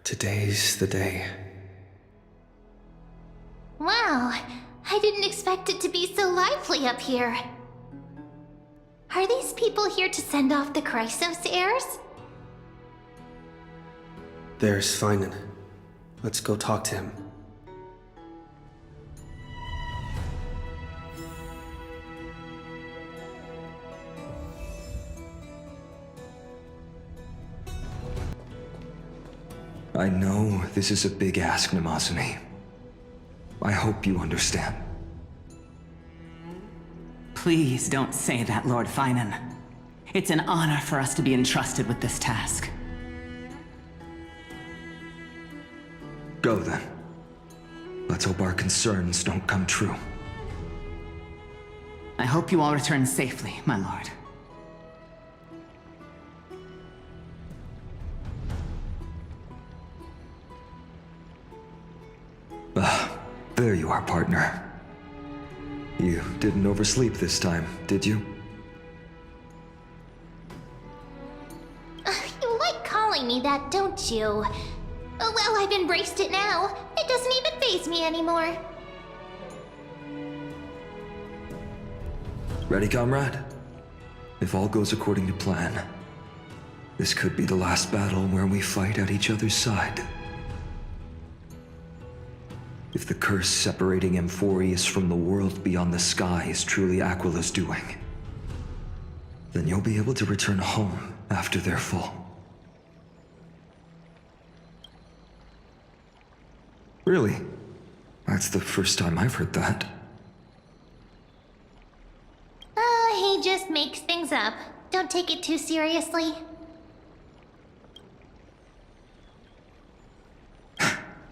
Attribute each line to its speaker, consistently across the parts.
Speaker 1: Today's the day.
Speaker 2: Wow, I didn't expect it to be so lively up here. Are these people here to send off the Chrysos heirs?
Speaker 1: There's Finan. Let's go talk to him.
Speaker 3: I know this is a big ask, Namazumi. I hope you understand.
Speaker 4: Please don't say that, Lord Finan. It's an honor for us to be entrusted with this task.
Speaker 3: Go then. Let's hope our concerns don't come true.
Speaker 4: I hope you all return safely, my lord.
Speaker 3: There you are, partner. You didn't oversleep this time, did you?
Speaker 2: You like calling me that, don't you? Oh, well, I've embraced it now. It doesn't even faze me anymore.
Speaker 3: Ready, comrade? If all goes according to plan, this could be the last battle where we fight at each other's side. If the curse separating Amphoreus from the world beyond the sky is truly Aquila's doing, then you'll be able to return home after their fall. Really? That's the first time I've heard that.
Speaker 2: He just makes things up. Don't take it too seriously.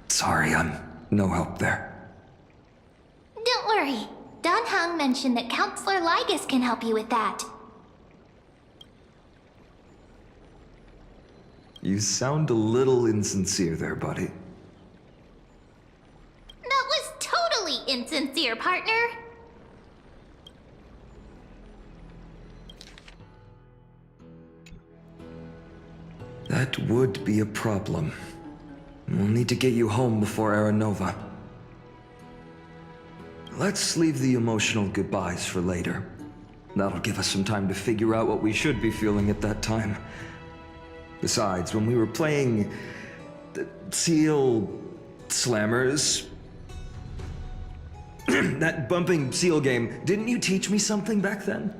Speaker 3: Sorry, I'm no help there.
Speaker 2: Don't worry. Don Hung mentioned that Counselor Lygus can help you with that.
Speaker 3: You sound a little insincere there, buddy.
Speaker 2: That was totally insincere, partner.
Speaker 3: That would be a problem. We'll need to get you home before Aranova. Let's leave the emotional goodbyes for later. That'll give us some time to figure out what we should be feeling at that time. Besides, when we were playing the Seal Slammers, that bumping seal game, didn't you teach me something back then?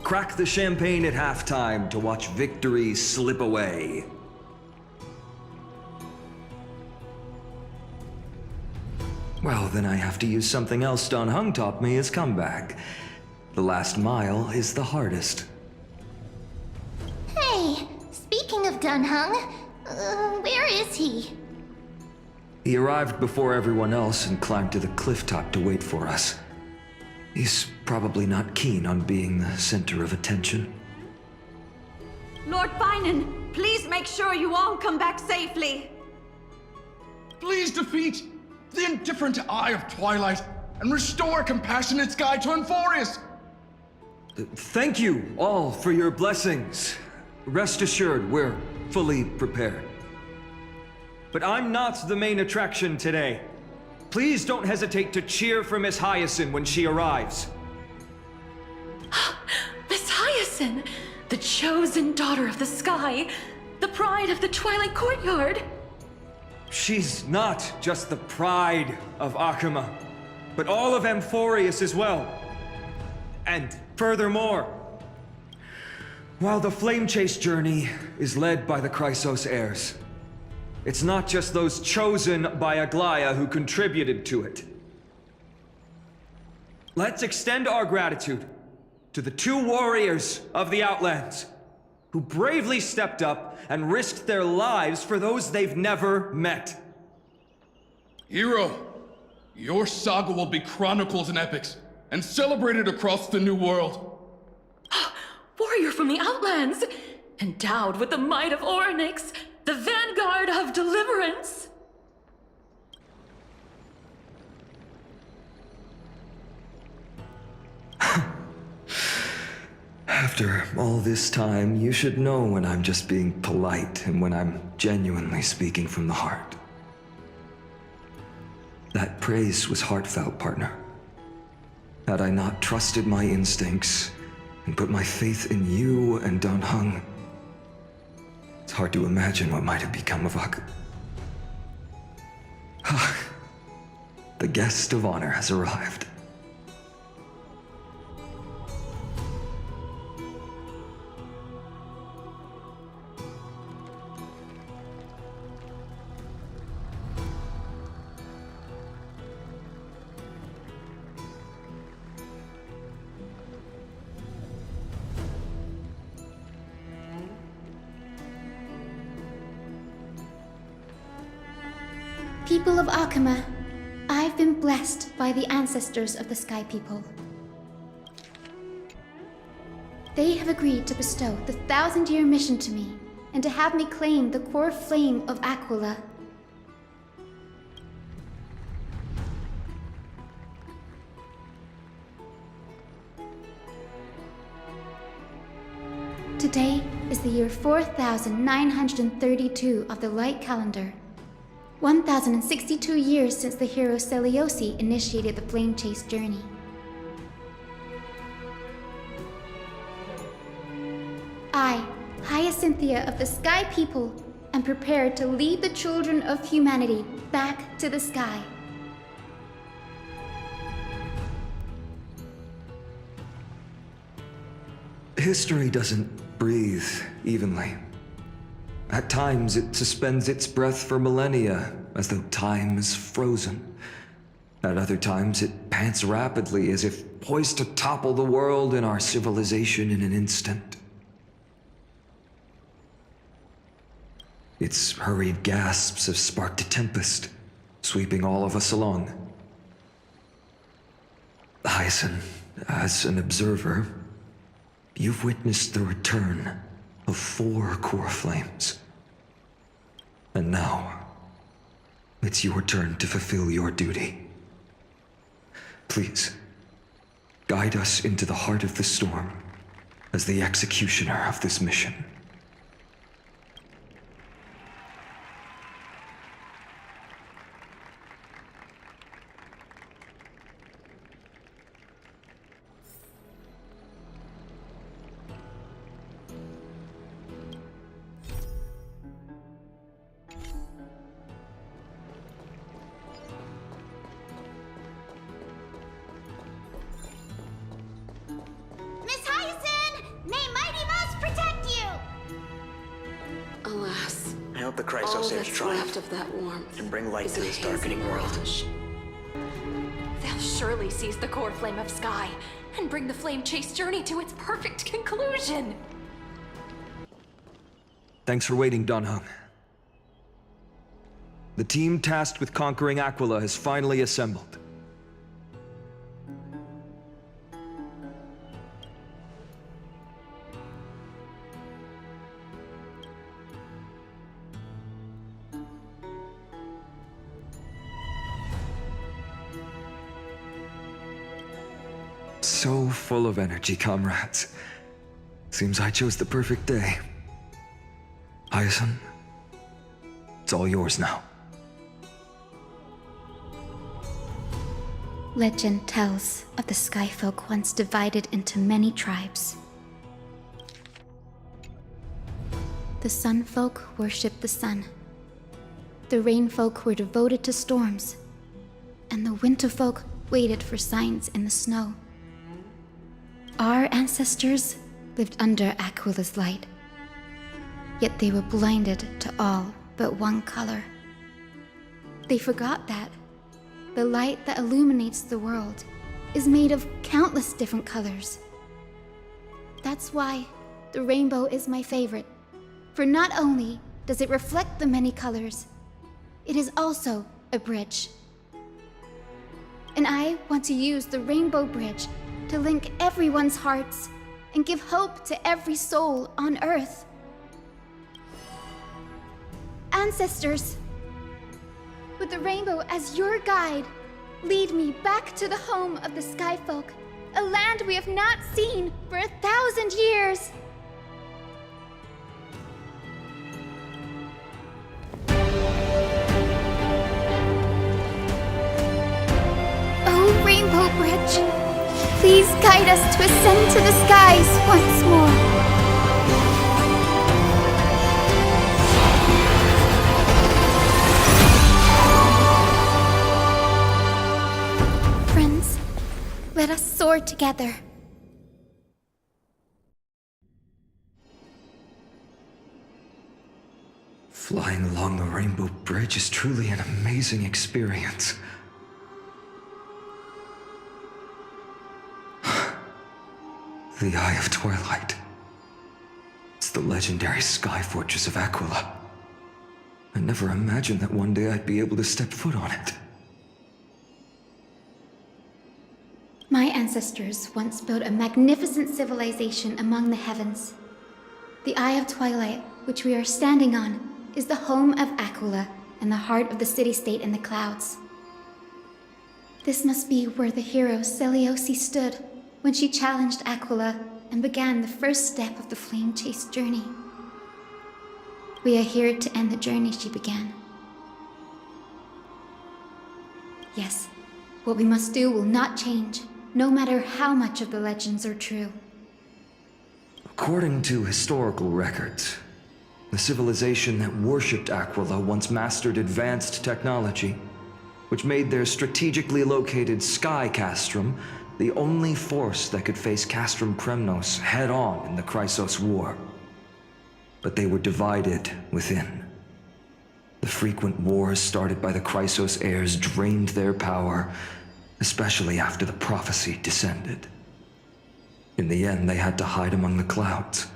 Speaker 3: Crack the champagne at halftime to watch victory slip away. Well, then I have to use something else Don Hung taught me as comeback. The last mile is the hardest.
Speaker 2: Hey, speaking of Don Hung, where is he?
Speaker 3: He arrived before everyone else and climbed to the cliff top to wait for us. He's probably not keen on being the center of attention.
Speaker 5: Lord Finan, please make sure you all come back safely.
Speaker 6: Please defeat the indifferent Eye of Twilight and restore compassionate sky to Amphoreus.
Speaker 3: Thank you all for your blessings. Rest assured, we're fully prepared. But I'm not the main attraction today. Please don't hesitate to cheer for Miss Hyacinth when she arrives.
Speaker 5: Miss Hyacinth, the chosen daughter of the sky, the pride of the Twilight Courtyard.
Speaker 3: She's not just the pride of Akuma, but all of Amphoreus as well. And furthermore, while the Flame Chase journey is led by the Chrysos heirs, it's not just those chosen by Aglaya who contributed to it. Let's extend our gratitude to the 2 warriors of the Outlands who bravely stepped up and risked their lives for those they've never met.
Speaker 6: Hero, your saga will be chronicled in epics and celebrated across the New World.
Speaker 5: Warrior from the Outlands, endowed with the might of Orynyx, the vanguard of deliverance.
Speaker 3: After all this time, you should know when I'm just being polite and when I'm genuinely speaking from the heart. That praise was heartfelt, partner. Had I not trusted my instincts and put my faith in you and Dan Heng, it's hard to imagine what might have become of Ak. The guest of honor has arrived.
Speaker 2: People of Akama, I've been blessed by the ancestors of the Sky People. They have agreed to bestow the 1,000-year mission to me, and to have me claim the core flame of Aquila. Today is the year 4932 of the Light Calendar. 1,062 years since the hero Seliosi initiated the Flame Chase journey. I, Hyacinthia of the Sky People, am prepared to lead the children of humanity back to the sky.
Speaker 3: History doesn't breathe evenly. At times, it suspends its breath for millennia, as though time is frozen. At other times, it pants rapidly, as if poised to topple the world and our civilization in an instant. Its hurried gasps have sparked a tempest, sweeping all of us along. Hyacinth, as an observer, you've witnessed the return of 4 core flames. And now, it's your turn to fulfill your duty. Please, guide us into the heart of the storm as the executioner of this mission.
Speaker 7: All that's left of that warmth
Speaker 8: and bring light
Speaker 7: is
Speaker 8: to
Speaker 7: a
Speaker 8: this
Speaker 7: hazy
Speaker 8: darkening world.
Speaker 7: mirage.
Speaker 5: They'll surely seize the core flame of sky and bring the flame chase journey to its perfect conclusion.
Speaker 3: Thanks for waiting, Dan Heng. The team tasked with conquering Aquila has finally assembled. So full of energy, comrades. Seems I chose the perfect day. Hyacinth, it's all yours now.
Speaker 2: Legend tells of the Skyfolk once divided into many tribes. The Sunfolk worshipped the sun. The Rainfolk were devoted to storms. And the Winterfolk waited for signs in the snow. Our ancestors lived under Aquila's light. Yet they were blinded to all but one color. They forgot that the light that illuminates the world is made of countless different colors. That's why the rainbow is my favorite. For not only does it reflect the many colors, it is also a bridge. And I want to use the Rainbow Bridge to link everyone's hearts and give hope to every soul on Earth. Ancestors, with the rainbow as your guide, lead me back to the home of the Skyfolk a land we have not seen for 1,000 years. Oh, Rainbow Bridge, please guide us to ascend to the skies once more. Friends, let us soar together.
Speaker 3: Flying along the Rainbow Bridge is truly an amazing experience. The Eye of Twilight. It's the legendary sky fortress of Aquila. I never imagined that one day I'd be able to step foot on it.
Speaker 2: My ancestors once built a magnificent civilization among the heavens. The Eye of Twilight, which we are standing on, is the home of Aquila and the heart of the city-state in the clouds. This must be where the hero Seleucus stood when she challenged Aquila and began the first step of the flame chase journey. We are here to end the journey she began. Yes, what we must do will not change, no matter how much of the legends are true.
Speaker 3: According to historical records, the civilization that worshipped Aquila once mastered advanced technology, which made their strategically located sky castrum the only force that could face Castrum Premnos head-on in the Chrysos War. But they were divided within. The frequent wars started by the Chrysos heirs drained their power, especially after the prophecy descended. In the end, they had to hide among the clouds,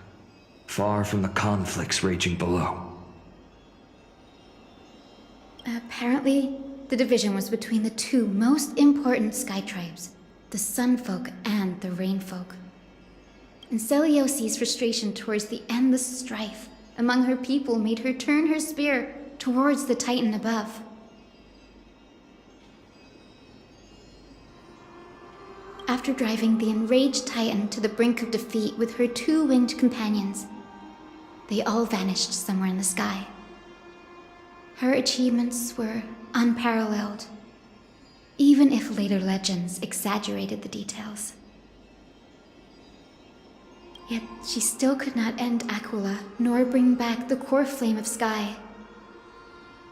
Speaker 3: far from the conflicts raging below.
Speaker 2: Apparently, the division was between the two most important sky tribes, the Sun Folk and the Rain Folk. And Seleucus' frustration towards the endless strife among her people made her turn her spear towards the Titan above. After driving the enraged Titan to the brink of defeat with her two winged companions, they all vanished somewhere in the sky. Her achievements were unparalleled, even if later legends exaggerated the details. Yet she still could not end Aquila, nor bring back the core flame of sky.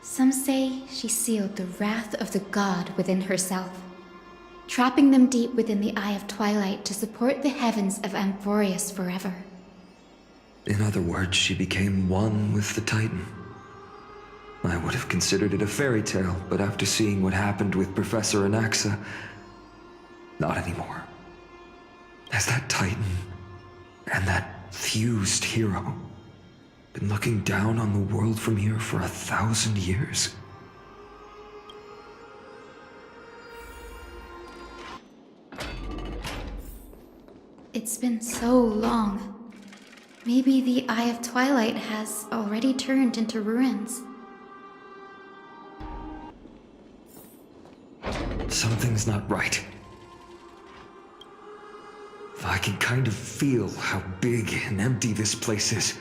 Speaker 2: Some say she sealed the wrath of the god within herself, trapping them deep within the Eye of Twilight to support the heavens of Amphoreus forever.
Speaker 3: In other words, she became one with the Titan. I would have considered it a fairy tale, but after seeing what happened with Professor Anaxa, not anymore. Has that Titan and that fused hero been looking down on the world from here for 1,000 years?
Speaker 2: It's been so long. Maybe the Eye of Twilight has already turned into ruins.
Speaker 3: Something's not right. I can kind of feel how big and empty this place is,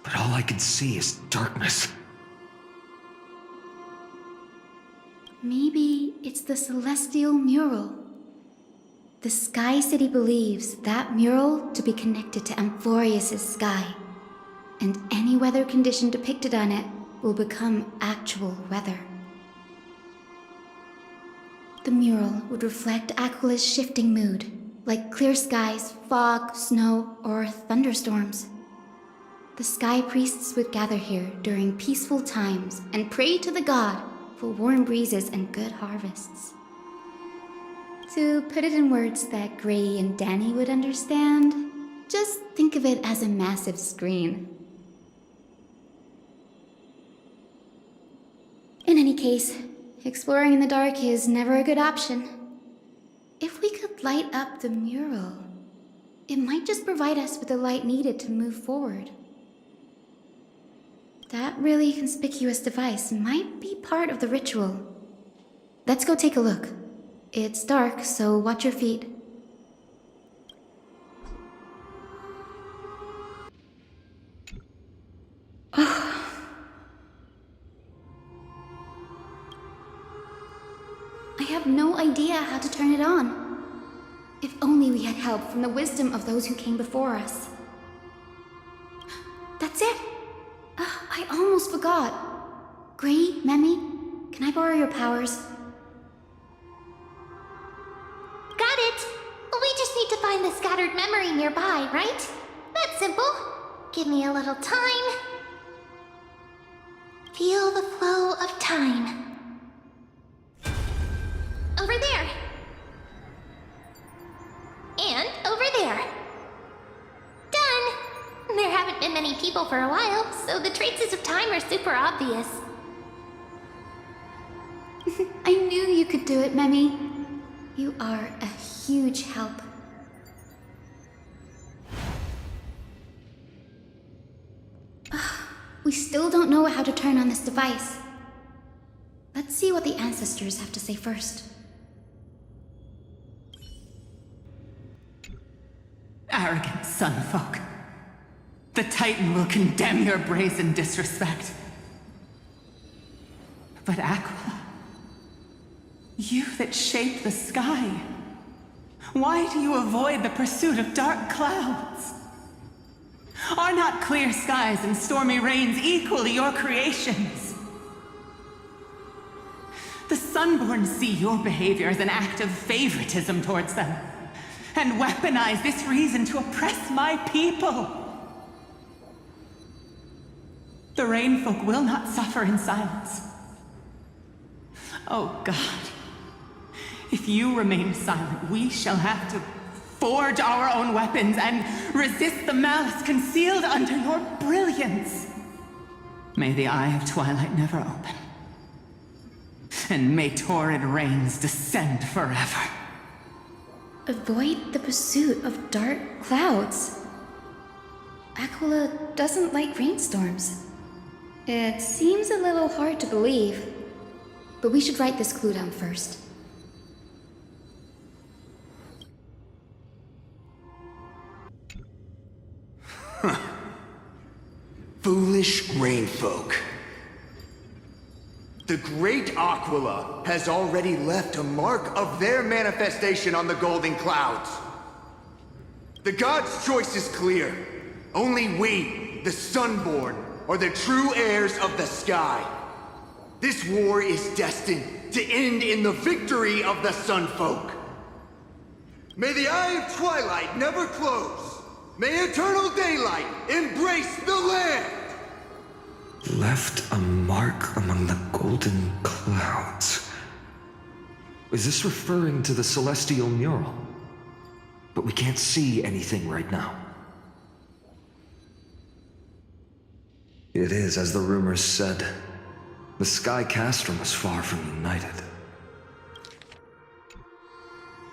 Speaker 3: but all I can see is darkness.
Speaker 2: Maybe it's the celestial mural. The Sky City believes that mural to be connected to Amphoreus' sky, and any weather condition depicted on it will become actual weather. The mural would reflect Aquila's shifting mood, like clear skies, fog, snow, or thunderstorms. The sky priests would gather here during peaceful times and pray to the god for warm breezes and good harvests. To put it in words that Gray and Danny would understand, just think of it as a massive screen. In any case, exploring in the dark is never a good option. If we could light up the mural, it might just provide us with the light needed to move forward. That really conspicuous device might be part of the ritual. Let's go take a look. It's dark, so watch your feet. idea how to turn it on. If only we had help from the wisdom of those who came before us. That's it! I almost forgot. Gray, Memi, can I borrow your powers?
Speaker 8: Got it! We just need to find the scattered memory nearby, right? That's simple. Give me a little time. Feel the flow of time. Over there. And over there. Done! There haven't been many people for a while, so the traces of time are super obvious.
Speaker 2: I knew you could do it, Memi. You are a huge help. We still don't know how to turn on this device. Let's see what the ancestors have to say first.
Speaker 4: Arrogant sunfolk. The Titan will condemn your brazen disrespect. But Aquila, you that shape the sky, why do you avoid the pursuit of dark clouds? Are not clear skies and stormy rains equally your creations? The Sunborn see your behavior as an act of favoritism towards them, and weaponize this reason to oppress my people. The Rainfolk will not suffer in silence. Oh God, if you remain silent, we shall have to forge our own weapons and resist the malice concealed under your brilliance. May the Eye of Twilight never open, and may torrid rains descend forever.
Speaker 2: Avoid the pursuit of dark clouds. Aquila doesn't like rainstorms. It seems a little hard to believe, but we should write this clue down first.
Speaker 9: Foolish rainfolk. The great Aquila has already left a mark of their manifestation on the golden clouds. The gods' choice is clear. Only we, the Sunborn, are the true heirs of the sky. This war is destined to end in the victory of the Sunfolk. May the Eye of Twilight never close. May eternal daylight embrace the land!
Speaker 1: Left a mark among the golden clouds. Is this referring to the celestial mural? But we can't see anything right now. It is as the rumors said. The Sky Castrum was far from united.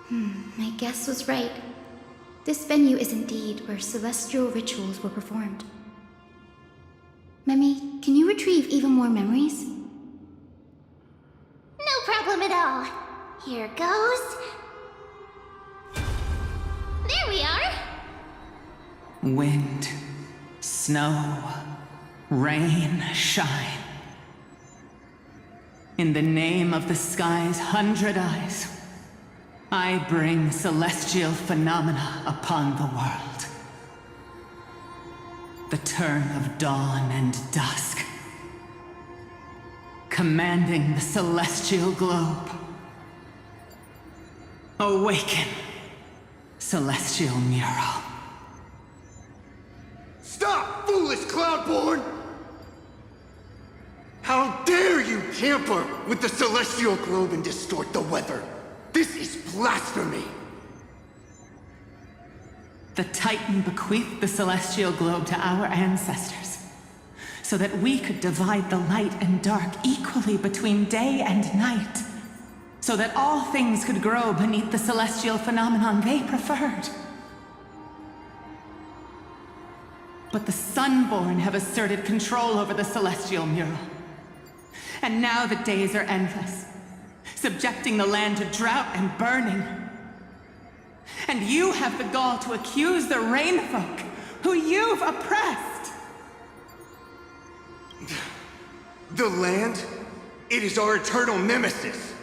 Speaker 2: My guess was right. This venue is indeed where celestial rituals were performed. Memi, can you retrieve even more memories?
Speaker 8: No problem at all. Here goes. There we are.
Speaker 4: Wind, snow, rain, shine. In the name of the sky's 100 eyes, I bring celestial phenomena upon the world. The turn of dawn and dusk, commanding the celestial globe. Awaken, celestial mural.
Speaker 9: Stop, foolish Cloudborn! How dare you tamper with the celestial globe and distort the weather? This is blasphemy!
Speaker 4: The Titan bequeathed the celestial globe to our ancestors, so that we could divide the light and dark equally between day and night, so that all things could grow beneath the celestial phenomenon they preferred. But the Sunborn have asserted control over the celestial mural, and now the days are endless, subjecting the land to drought and burning. And you have the gall to accuse the Rainfolk, who you've oppressed!
Speaker 9: The land? It is our eternal nemesis.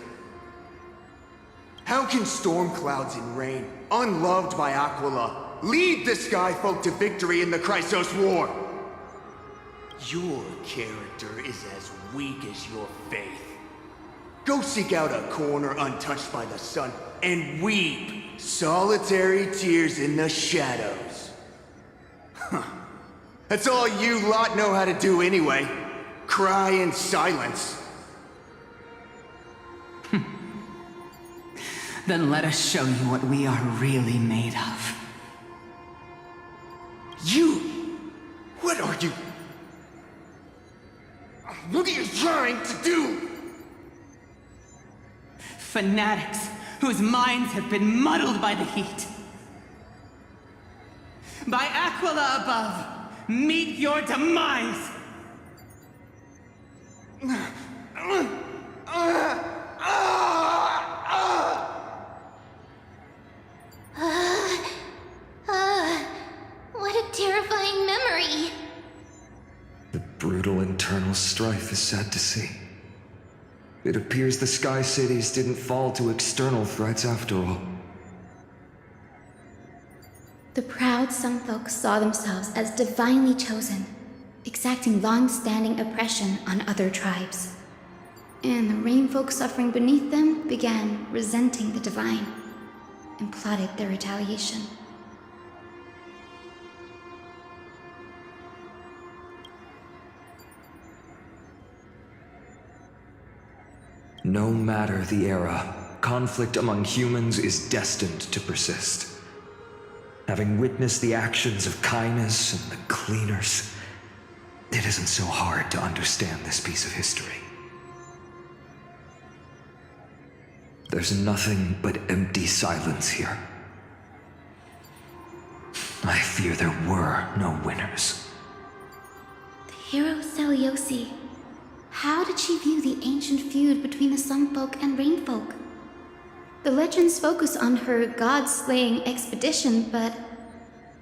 Speaker 9: How can storm clouds and rain, unloved by Aquila, lead the Sky Folk to victory in the Chrysos War? Your character is as weak as your faith. Go seek out a corner untouched by the sun and weep solitary tears in the shadows. Huh. That's all you lot know how to do anyway. Cry in silence.
Speaker 4: Then let us show you what we are really made of.
Speaker 9: You? What are you? What are you trying to do?
Speaker 4: Fanatics whose minds have been muddled by the heat. By Aquila above, meet your demise!
Speaker 8: What a terrifying memory!
Speaker 1: The brutal internal strife is sad to see. It appears the Sky Cities didn't fall to external threats after all.
Speaker 2: The proud Sun Folk saw themselves as divinely chosen, exacting long-standing oppression on other tribes. And the Rain Folk suffering beneath them began resenting the divine and plotted their retaliation.
Speaker 1: No matter the era, conflict among humans is destined to persist. Having witnessed the actions of kindness and the cleaners, it isn't so hard to understand this piece of history. There's nothing but empty silence here. I fear there were no winners.
Speaker 2: The hero Celiosi. How did she view the ancient feud between the Sun Folk and Rain Folk? The legends focus on her god-slaying expedition, but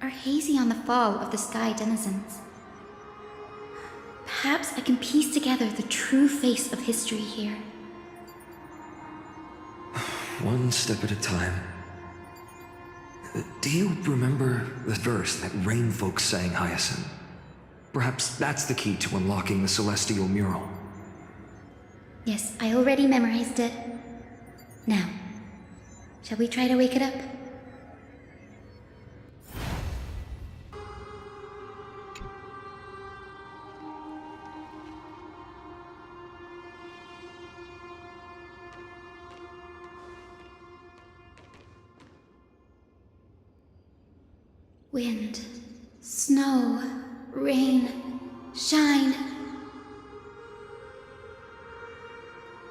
Speaker 2: are hazy on the fall of the Sky Denizens. Perhaps I can piece together the true face of history here.
Speaker 1: One step at a time. Do you remember the verse that Rain Folk sang, Hyacinth? Perhaps that's the key to unlocking the Celestial Mural.
Speaker 2: Yes, I already memorized it. Now, shall we try to wake it up? Wind, snow, rain, shine.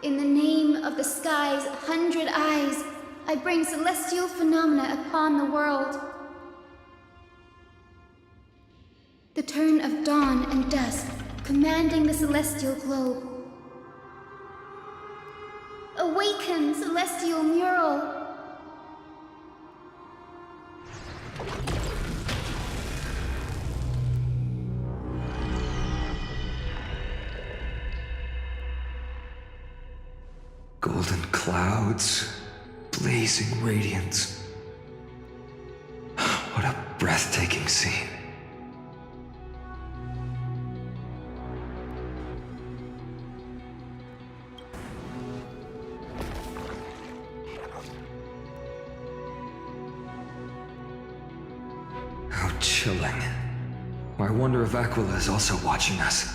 Speaker 2: In the name of the sky's 100 eyes, I bring celestial phenomena upon the world. The turn of dawn and dusk, commanding the celestial globe. Awaken, celestial mural!
Speaker 1: Golden clouds, blazing radiance. What a breathtaking scene. How chilling. I wonder if Aquila is also watching us.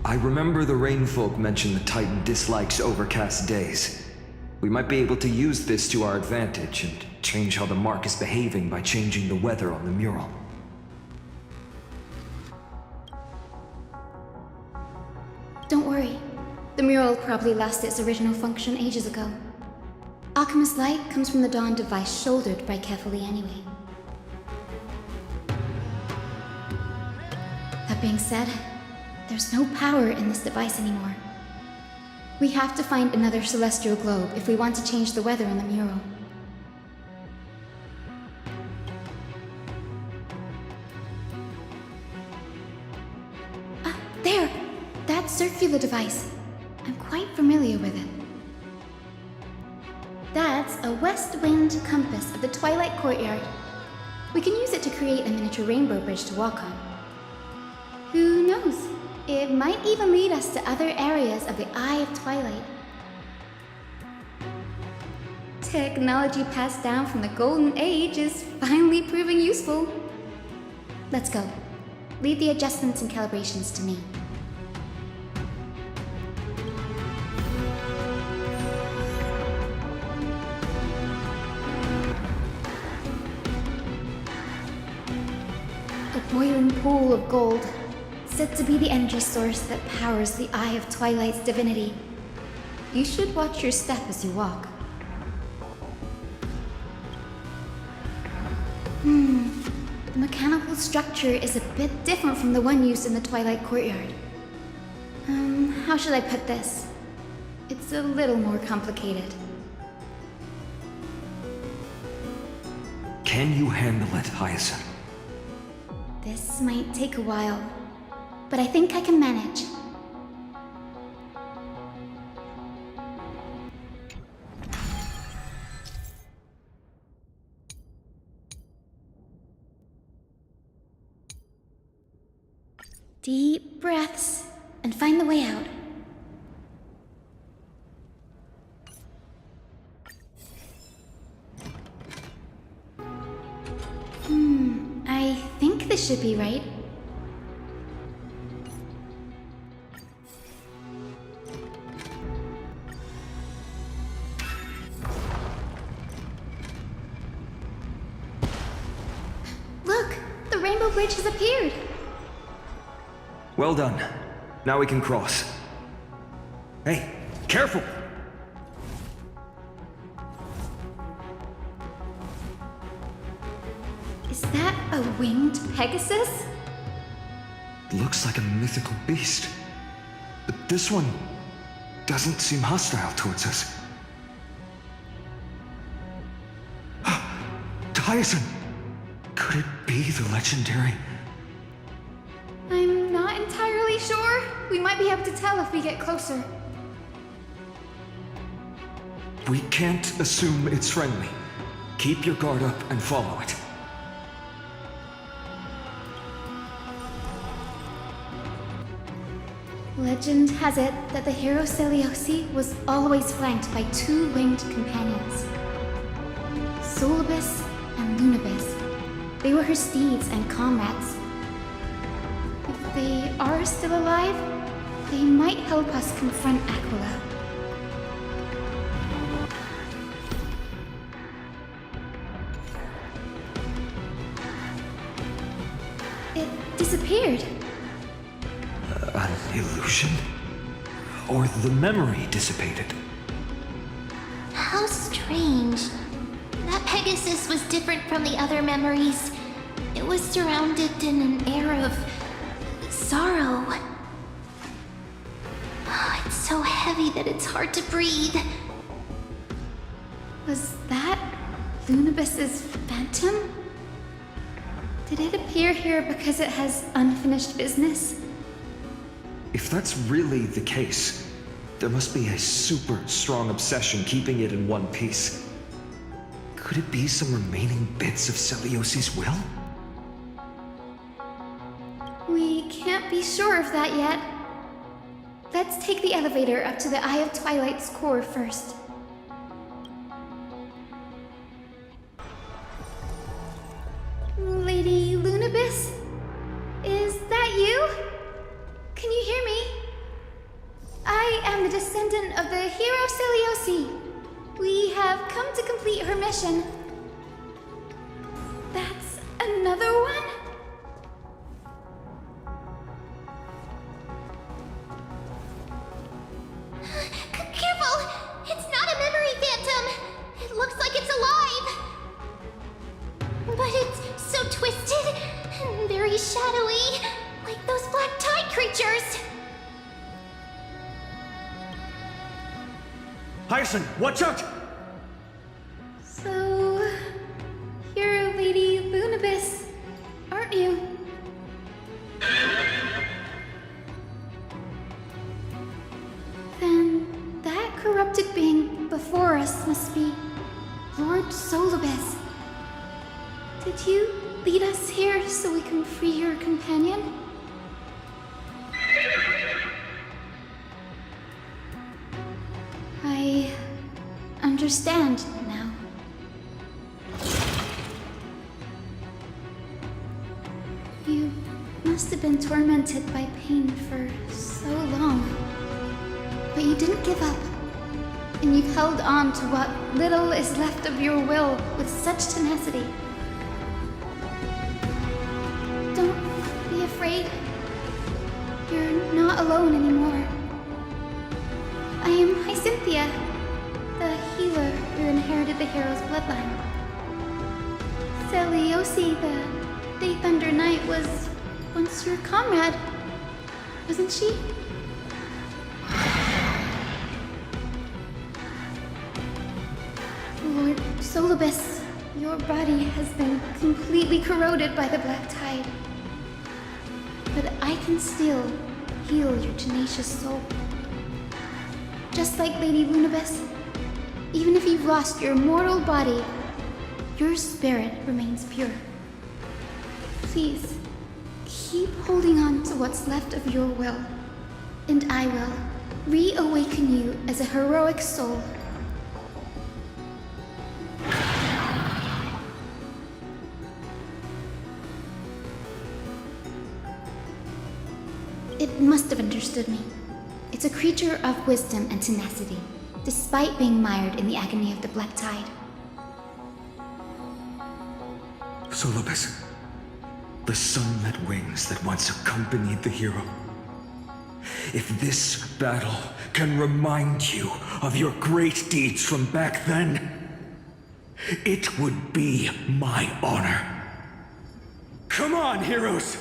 Speaker 1: I remember the Rain Folk mentioned the Titan dislikes overcast days. We might be able to use this to our advantage and change how the mark is behaving by changing the weather on the mural.
Speaker 2: Don't worry. The mural probably lost its original function ages ago. Alchemist's light comes from the dawn device shouldered by Carefully anyway. That being said, there's no power in this device anymore. We have to find another celestial globe if we want to change the weather on the mural. Ah, there! That circular device. I'm quite familiar with it. That's a west wind compass of the Twilight Courtyard. We can use it to create a miniature rainbow bridge to walk on. Who knows? It might even lead us to other areas of the Eye of Twilight. Technology passed down from the Golden Age is finally proving useful. Let's go. Leave the adjustments and calibrations to me. A boiling pool of gold, said to be the energy source that powers the Eye of Twilight's divinity. You should watch your step as you walk. The mechanical structure is a bit different from the one used in the Twilight Courtyard. How should I put this? It's a little more complicated.
Speaker 1: Can you handle it, Hyacinth?
Speaker 2: This might take a while, but I think I can manage. Deep breaths, and find the way out. I think this should be right. Look! The Rainbow Bridge has appeared!
Speaker 3: Well done. Now we can cross. Hey, careful!
Speaker 2: Is that a winged Pegasus?
Speaker 1: Looks like a mythical beast. But this one doesn't seem hostile towards us. Hyacinth! Could it be the legendary?
Speaker 2: I'm not entirely sure. We might be able to tell if we get closer.
Speaker 1: We can't assume it's friendly. Keep your guard up and follow it.
Speaker 2: Legend has it that the hero Celiosi was always flanked by two winged companions, Solibus and Lunibus. They were her steeds and comrades. If they are still alive, they might help us confront Aquila. It disappeared.
Speaker 1: An illusion? Or the memory dissipated?
Speaker 8: How strange. That Pegasus was different from the other memories. It was surrounded in an air of sorrow. Oh, it's so heavy that it's hard to breathe.
Speaker 2: Was that Lunibus's phantom? Did it appear here because it has unfinished business?
Speaker 1: If that's really the case, there must be a super strong obsession keeping it in one piece. Could it be some remaining bits of Celiosi's will?
Speaker 2: We can't be sure of that yet. Let's take the elevator up to the Eye of Twilight's core first. Lady Lunibus? Is that you? Can you hear me? I am the descendant of the hero Celiosi. We have come to complete her mission. That's another one?
Speaker 8: Careful! It's not a memory phantom! It looks like it's alive! But it's so twisted and very shadowy, like those black tide creatures!
Speaker 3: Hyacinth, watch out!
Speaker 2: So, you're Lady Lunibus, aren't you? Then that corrupted being before us must be Lord Solibus, did you lead us here so we can free your companion? I understand now. You must have been tormented by pain for so long. But you didn't give up. And you've held on to what little is left of your will with such tenacity. Don't be afraid. You're not alone anymore. I am Hyacinthia, the healer who inherited the hero's bloodline. Celiosi, the Day Thunder Knight, was once your comrade, wasn't she? Lord Solibus, your body has been completely corroded by the Black Tide. But I can still heal your tenacious soul. Just like Lady Lunibus, even if you've lost your mortal body, your spirit remains pure. Please, keep holding on to what's left of your will, and I will reawaken you as a heroic soul. It must have understood me. It's a creature of wisdom and tenacity, despite being mired in the agony of the Black Tide.
Speaker 1: Solibus, the sunlit wings that once accompanied the hero. If this battle can remind you of your great deeds from back then, it would be my honor. Come on, heroes!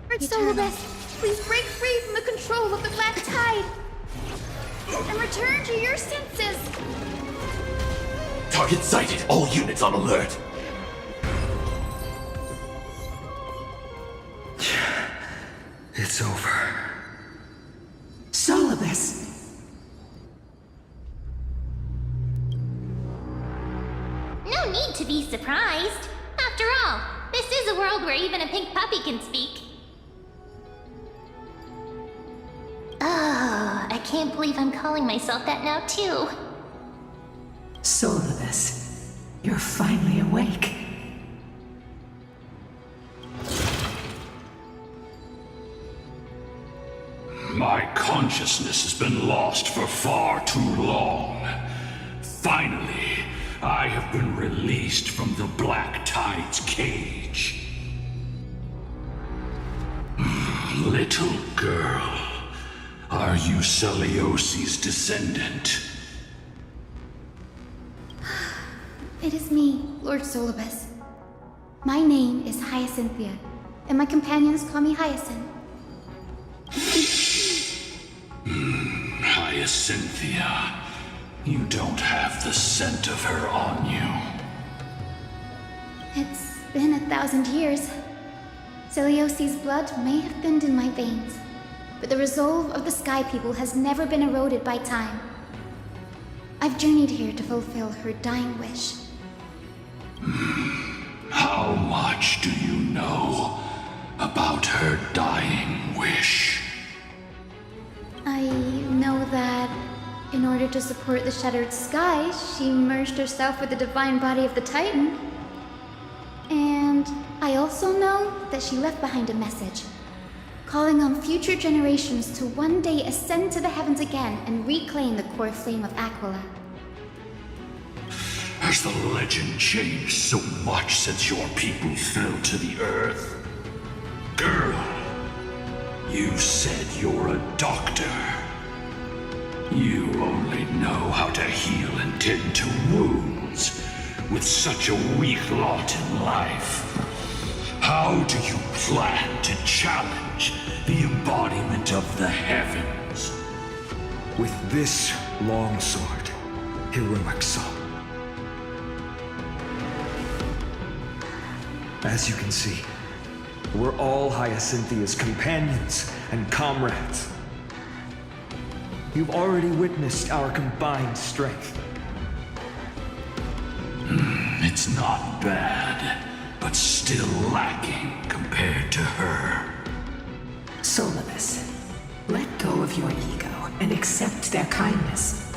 Speaker 2: Lord Solibus, please break free from the control of the Black Tide and return to your senses.
Speaker 10: Target sighted. All units on alert.
Speaker 1: It's over.
Speaker 4: Solibus.
Speaker 8: No need to be surprised. After all, this is a world where even a pink puppy can speak. Oh, I can't believe I'm calling myself that now, too.
Speaker 4: Solibus, you're finally awake.
Speaker 10: My consciousness has been lost for far too long. Finally, I have been released from the Black Tide's cage. Little girl, are you Celiosi's descendant?
Speaker 2: It is me, Lord Solibus. My name is Hyacinthia, and my companions call me Hyacinth.
Speaker 10: Hyacinthia, you don't have the scent of her on you.
Speaker 2: It's been 1,000 years. Celiosi's blood may have thinned in my veins, but the resolve of the Sky People has never been eroded by time. I've journeyed here to fulfill her dying wish.
Speaker 10: How much do you know about her dying wish?
Speaker 2: I know that in order to support the shattered sky, she merged herself with the divine body of the Titan. And I also know that she left behind a message, calling on future generations to one day ascend to the heavens again and reclaim the core flame of Aquila.
Speaker 10: Has the legend changed so much since your people fell to the earth? Girl, you said you're a doctor. You only know how to heal and tend to wounds with such a weak lot in life. How do you plan to challenge the embodiment of the heavens?
Speaker 1: With this longsword, heroic soul. As you can see,
Speaker 3: We're all Hyacinthia's companions and comrades. You've already witnessed our combined strength.
Speaker 10: It's not bad, but still lacking compared to her.
Speaker 11: Solibus, let go of your ego and accept their kindness.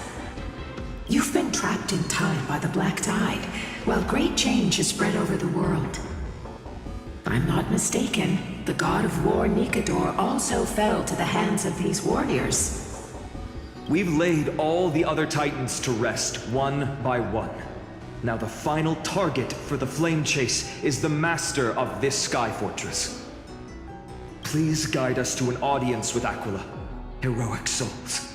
Speaker 11: You've been trapped in time by the Black Tide, while great change has spread over the world. If I'm not mistaken, the god of war Nikador also fell to the hands of these warriors.
Speaker 3: We've laid all the other Titans to rest, one by one. Now the final target for the flame chase is the master of this sky fortress. Please guide us to an audience with Aquila, heroic souls.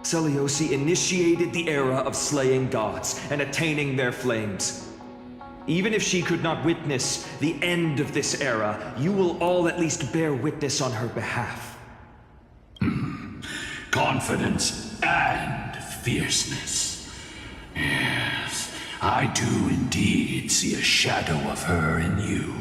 Speaker 3: Seliosi initiated the era of slaying gods and attaining their flames. Even if she could not witness the end of this era, you will all at least bear witness on her behalf.
Speaker 10: Confidence and fierceness. Yes, I do indeed see a shadow of her in you.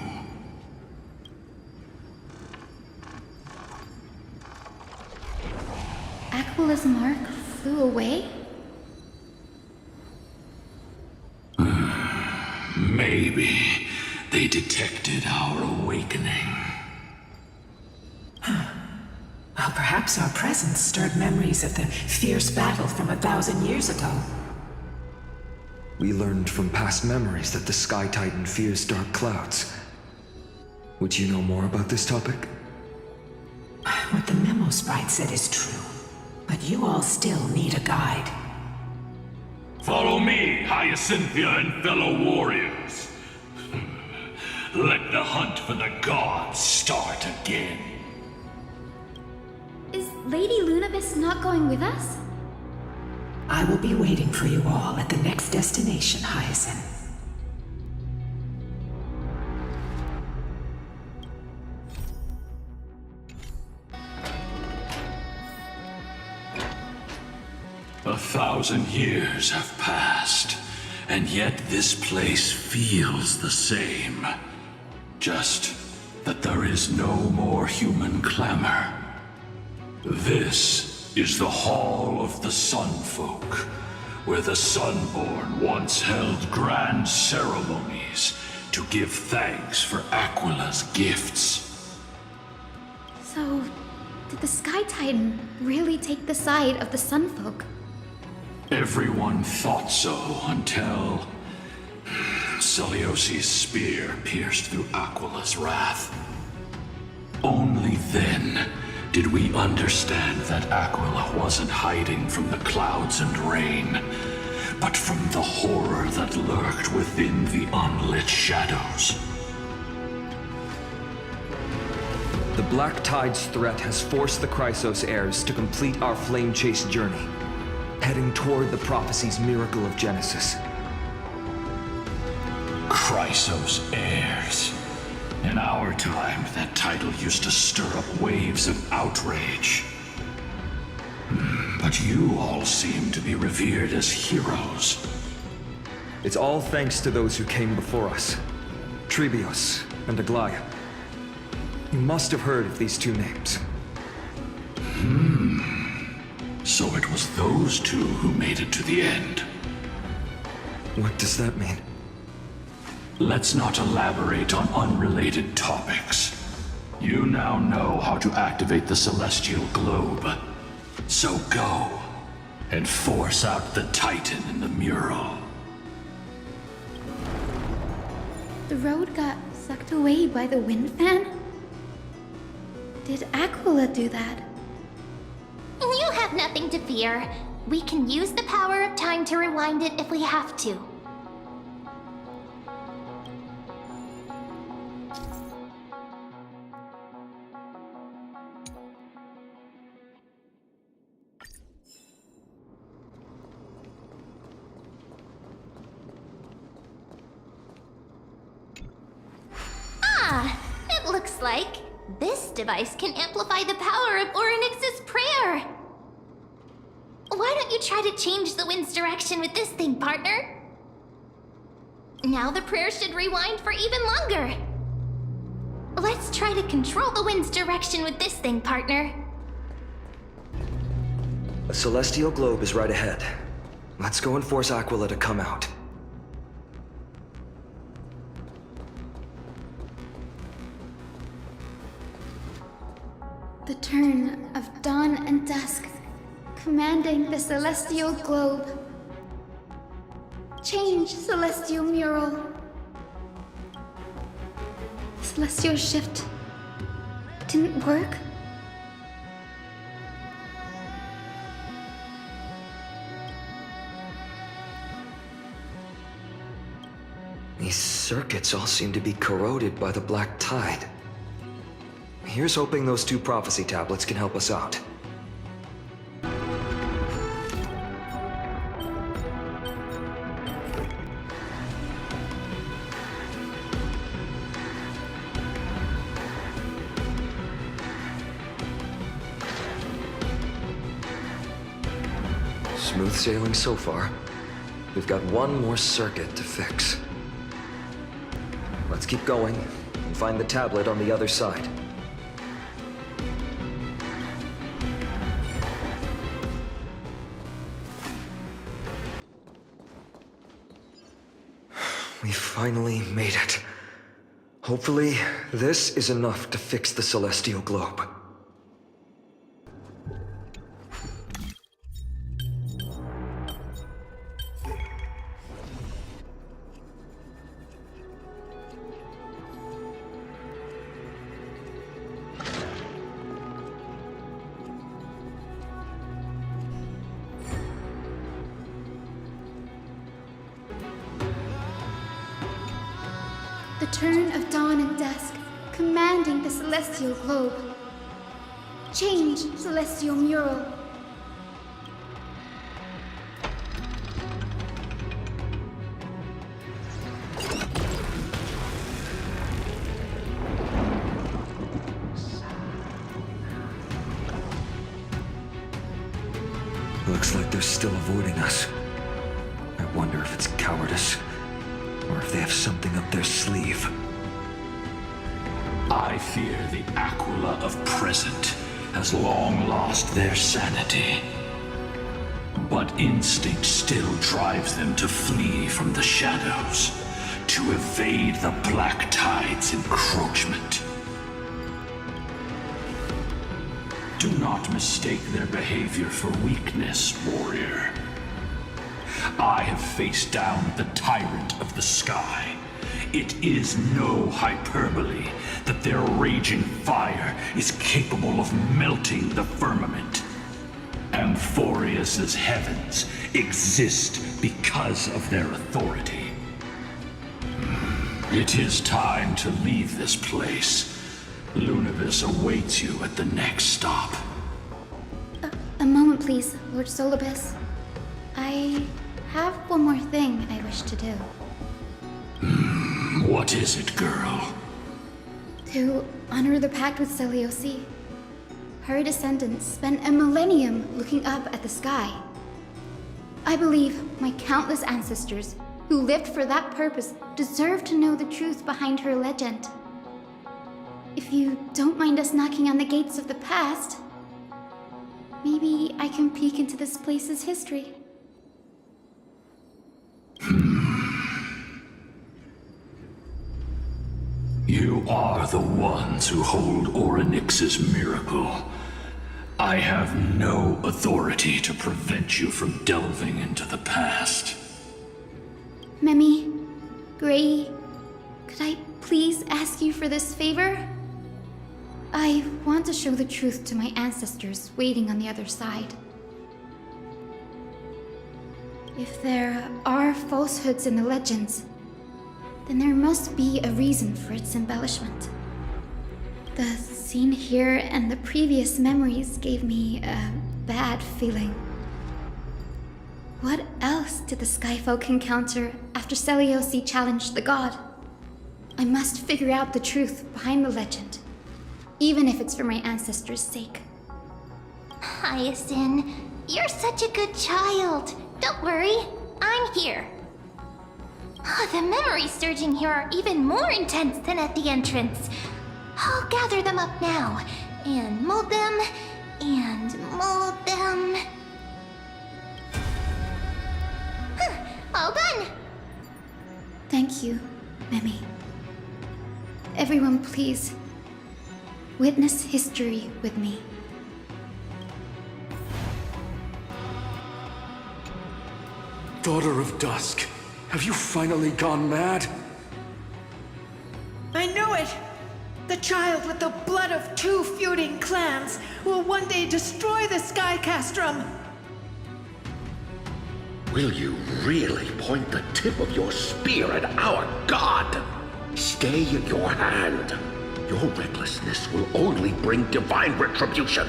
Speaker 2: Aquila's mark flew away?
Speaker 10: Maybe they detected our awakening.
Speaker 11: Well, perhaps our presence stirred memories of the fierce battle from 1,000 years ago.
Speaker 1: We learned from past memories that the Sky Titan fears dark clouds. Would you know more about this topic?
Speaker 11: What the memo sprite said is true, but you all still need a guide.
Speaker 10: Follow me, Hyacinthia and fellow warriors. Let the hunt for the gods start again.
Speaker 2: Is Lady Lunabis not going with us?
Speaker 11: I will be waiting for you all at the next destination, Hyacinth.
Speaker 10: A 1,000 years have passed, and yet this place feels the same. Just that there is no more human clamor. This is the Hall of the Sunfolk, where the Sunborn once held grand ceremonies to give thanks for Aquila's gifts.
Speaker 2: So, did the Sky Titan really take the side of the Sunfolk?
Speaker 10: Everyone thought so until Seliosi's spear pierced through Aquila's wrath. Only then did we understand that Aquila wasn't hiding from the clouds and rain, but from the horror that lurked within the unlit shadows.
Speaker 3: The Black Tide's threat has forced the Chrysos heirs to complete our flame chase journey, heading toward the prophecy's miracle of Genesis.
Speaker 10: Chrysos heirs. In our time, that title used to stir up waves of outrage. But you all seem to be revered as heroes.
Speaker 3: It's all thanks to those who came before us, Trebios and Aglaia. You must have heard of these two names.
Speaker 10: So it was those two who made it to the end.
Speaker 1: What does that mean?
Speaker 10: Let's not elaborate on unrelated topics. You now know how to activate the celestial globe. So go and force out the Titan in the mural.
Speaker 2: The road got sucked away by the wind fan? Did Aquila do that?
Speaker 8: You have nothing to fear. We can use the power of time to rewind it if we have to. It looks like this device can amplify the power of Orynyx's prayer. Why don't you try to change the wind's direction with this thing, partner? Now the prayer should rewind for even longer. Let's try to control the wind's direction with this thing, partner.
Speaker 1: A celestial globe is right ahead. Let's go and force Aquila to come out.
Speaker 2: The turn of dawn and dusk, commanding the celestial globe. Change, celestial mural. The celestial shift didn't work?
Speaker 1: These circuits all seem to be corroded by the black tide. Here's hoping those 2 prophecy tablets can help us out. Smooth sailing so far. We've got one more circuit to fix. Let's keep going and find the tablet on the other side. We finally made it. Hopefully, this is enough to fix the celestial globe.
Speaker 2: The turn of dawn and dusk, commanding the celestial globe. Change, celestial mural.
Speaker 1: Looks like they're still avoiding us. I wonder if it's cowardice, or if they have something up their sleeve.
Speaker 10: I fear the Aquila of present has long lost their sanity. But instinct still drives them to flee from the shadows, to evade the black tide's encroachment. Do not mistake their behavior for weakness, warrior. I have faced down the tyrant of the sky. It is no hyperbole that their raging fire is capable of melting the firmament. Amphoreus's heavens exist because of their authority. It is time to leave this place. Lunavis awaits you at the next stop.
Speaker 2: A moment, please, Lord Solibus. I have one more thing I wish to do.
Speaker 10: What is it, girl?
Speaker 2: To honor the pact with Selioci. Her descendants spent a millennium looking up at the sky. I believe my countless ancestors who lived for that purpose deserve to know the truth behind her legend. If you don't mind us knocking on the gates of the past, maybe I can peek into this place's history.
Speaker 10: You are the ones who hold Orynyx's miracle. I have no authority to prevent you from delving into the past.
Speaker 2: Memi, Gray, could I please ask you for this favor? I want to show the truth to my ancestors waiting on the other side. If there are falsehoods in the legends, then there must be a reason for its embellishment. The scene here and the previous memories gave me a bad feeling. What else did the Skyfolk encounter after Selioci challenged the god? I must figure out the truth behind the legend, even if it's for my ancestors' sake.
Speaker 8: Hyacinth, you're such a good child. Don't worry, I'm here. The memories surging here are even more intense than at the entrance. I'll gather them up now, and mold them, and mold them. All done!
Speaker 2: Thank you, Memi. Everyone, please, witness history with me.
Speaker 10: Daughter of Dusk, have you finally gone mad?
Speaker 11: I knew it! The child with the blood of 2 feuding clans will one day destroy the Sky Castrum!
Speaker 12: Will you really point the tip of your spear at our god? Stay in your hand. Your recklessness will only bring divine retribution.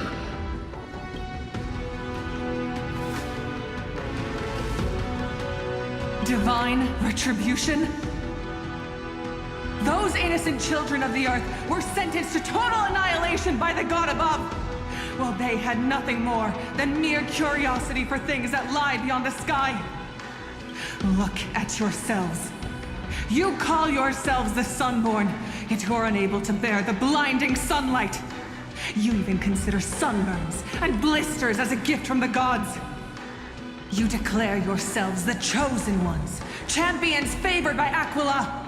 Speaker 4: Divine retribution? Those innocent children of the earth were sentenced to total annihilation by the god above, while they had nothing more than mere curiosity for things that lie beyond the sky. Look at yourselves. You call yourselves the Sunborn, yet you're unable to bear the blinding sunlight. You even consider sunburns and blisters as a gift from the gods. You declare yourselves the chosen ones, champions favored by Aquila.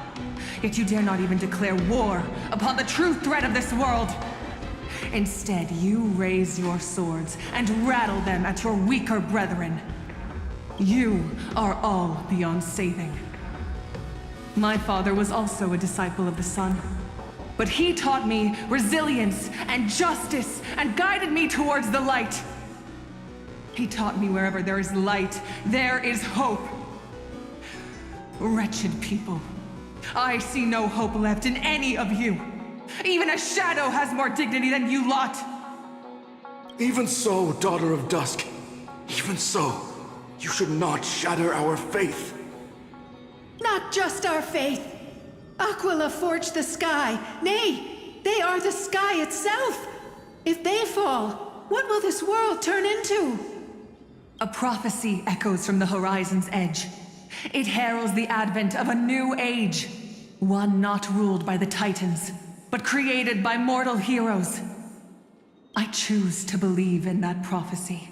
Speaker 4: Yet you dare not even declare war upon the true threat of this world. Instead, you raise your swords and rattle them at your weaker brethren. You are all beyond saving. My father was also a disciple of the sun, but he taught me resilience and justice and guided me towards the light. He taught me wherever there is light, there is hope. Wretched people, I see no hope left in any of you. Even a shadow has more dignity than you lot.
Speaker 10: Even so, Daughter of Dusk, even so, you should not shatter our faith.
Speaker 11: Not just our faith. Aquila forged the sky. Nay, they are the sky itself. If they fall, what will this world turn into?
Speaker 4: A prophecy echoes from the horizon's edge. It heralds the advent of a new age. One not ruled by the Titans, but created by mortal heroes. I choose to believe in that prophecy.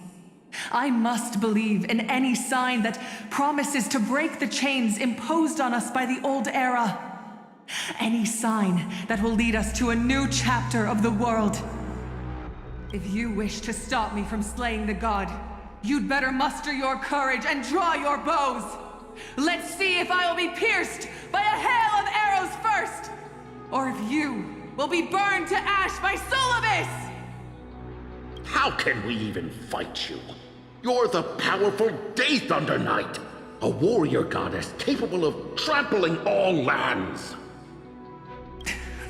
Speaker 4: I must believe in any sign that promises to break the chains imposed on us by the old era. Any sign that will lead us to a new chapter of the world. If you wish to stop me from slaying the god, you'd better muster your courage and draw your bows. Let's see if I will be pierced by a hail of arrows first, or if you will be burned to ash by Solibus!
Speaker 12: How can we even fight you? You're the powerful Day Thunder Knight, a warrior goddess capable of trampling all lands.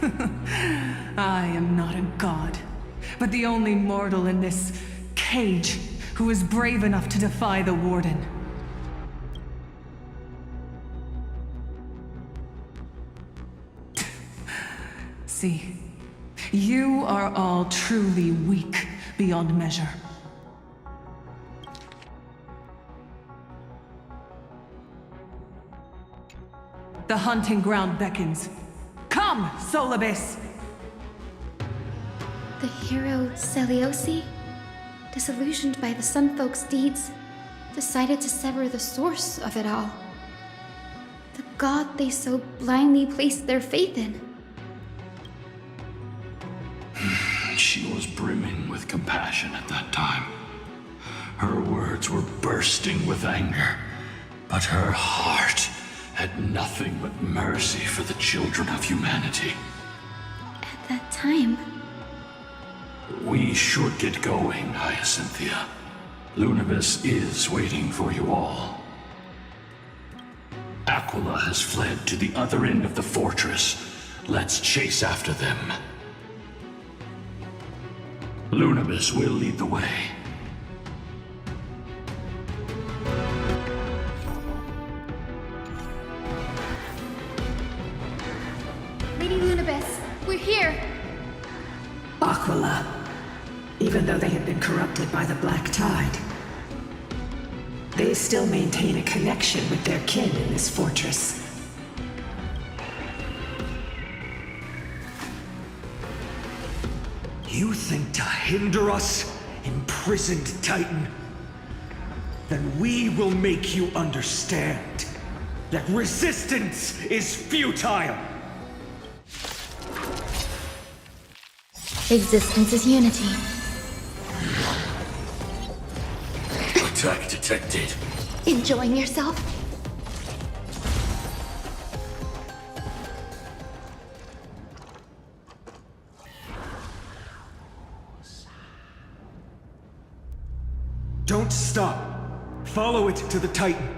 Speaker 4: I am not a god, but the only mortal in this cage who is brave enough to defy the Warden. See, you are all truly weak beyond measure. The hunting ground beckons. Come, Solibus!
Speaker 2: The hero Celiosi, disillusioned by the Sunfolk's deeds, decided to sever the source of it all. The god they so blindly placed their faith in.
Speaker 10: She was brimming with compassion at that time. Her words were bursting with anger, but her heart had nothing but mercy for the children of humanity.
Speaker 2: At that time,
Speaker 10: We should get going, Hyacinthia. Lunibus is waiting for you all. Aquila has fled to the other end of the fortress. Let's chase after them. Lunibus will lead the way.
Speaker 2: Lady Lunibus, we're here.
Speaker 11: Aquila, even though they have been corrupted by the Black Tide, they still maintain a connection with their kin in this fortress.
Speaker 3: You think to hinder us, imprisoned Titan? Then we will make you understand that resistance is futile!
Speaker 2: Existence is unity.
Speaker 10: Attack detected.
Speaker 2: Enjoying yourself?
Speaker 3: Don't stop. Follow it to the Titan.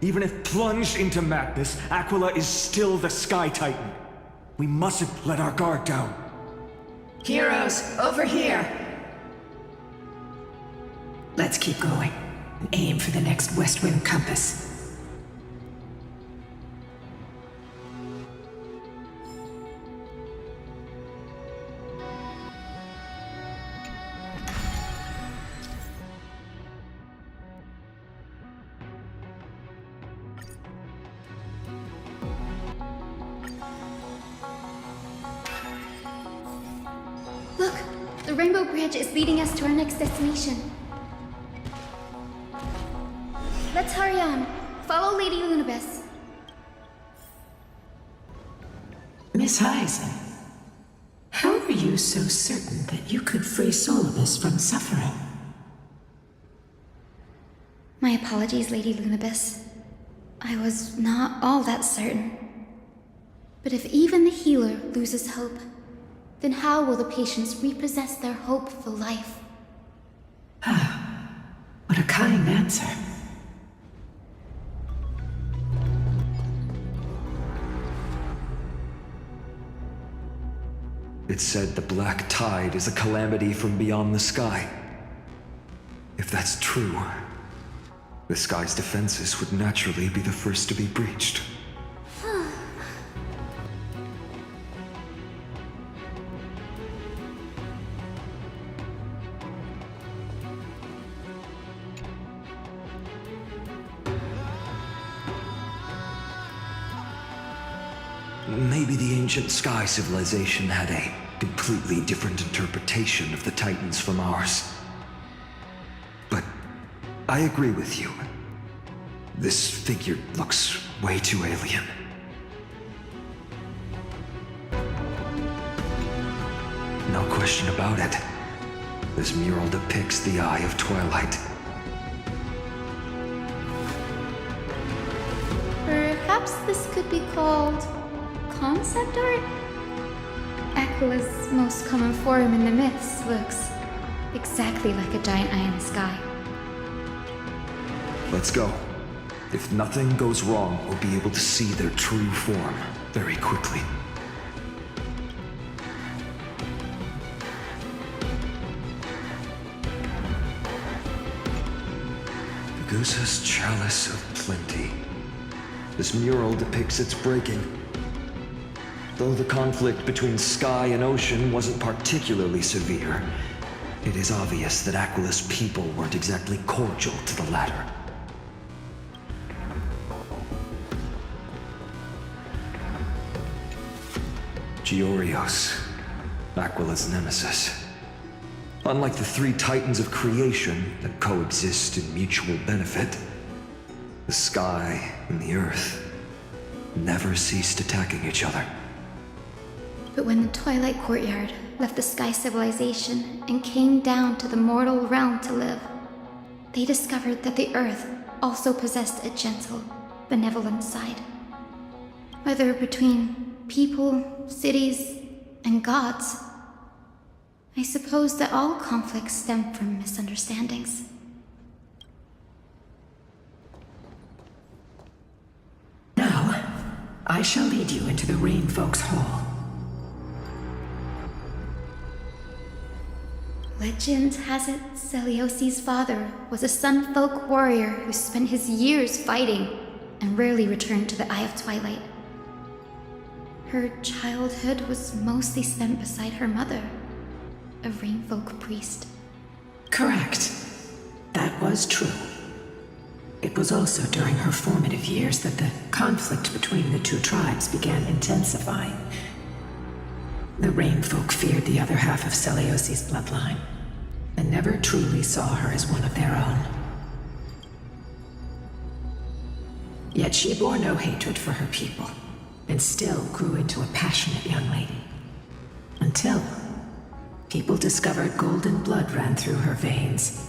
Speaker 3: Even if plunged into madness, Aquila is still the Sky Titan. We mustn't let our guard down.
Speaker 11: Heroes, over here! Let's keep going and aim for the next West Wind compass.
Speaker 2: Look, the Rainbow Bridge is leading us to our next destination. Let's hurry on. Follow Lady Lunabis.
Speaker 11: Miss Hyzen, how are you so certain that you could free Solibus from suffering?
Speaker 2: My apologies, Lady Lunabis. I was not all that certain. But if even the healer loses hope, then how will the patients repossess their hope for life?
Speaker 11: What a kind answer.
Speaker 1: It said the black tide is a calamity from beyond the sky. If that's true, the sky's defenses would naturally be the first to be breached. Maybe the ancient sky civilization had a completely different interpretation of the Titans from ours. But I agree with you. This figure looks way too alien. No question about it. This mural depicts the Eye of Twilight.
Speaker 2: Perhaps this could be called concept art? Aquila's most common form in the myths looks exactly like a giant eye in the sky.
Speaker 1: Let's go. If nothing goes wrong, we'll be able to see their true form very quickly. Gusa's Chalice of Plenty. This mural depicts its breaking. Though the conflict between sky and ocean wasn't particularly severe, it is obvious that Aquila's people weren't exactly cordial to the latter. Ch4Pt6, Aquila's nemesis. Unlike the three titans of creation that coexist in mutual benefit, the sky and the earth never ceased attacking each other.
Speaker 2: But when the Twilight Courtyard left the Sky Civilization and came down to the mortal realm to live, they discovered that the Earth also possessed a gentle, benevolent side. Whether between people, cities, and gods, I suppose that all conflicts stem from misunderstandings.
Speaker 11: Now, I shall lead you into the Rain Folk's Hall.
Speaker 2: Legend has it Celiosi's father was a Sun Folk warrior who spent his years fighting and rarely returned to the Eye of Twilight. Her childhood was mostly spent beside her mother, a Rain Folk priest.
Speaker 11: Correct. That was true. It was also during her formative years that the conflict between the two tribes began intensifying. The Rain folk feared the other half of Celiosi's bloodline, and never truly saw her as one of their own. Yet she bore no hatred for her people, and still grew into a passionate young lady. Until people discovered golden blood ran through her veins.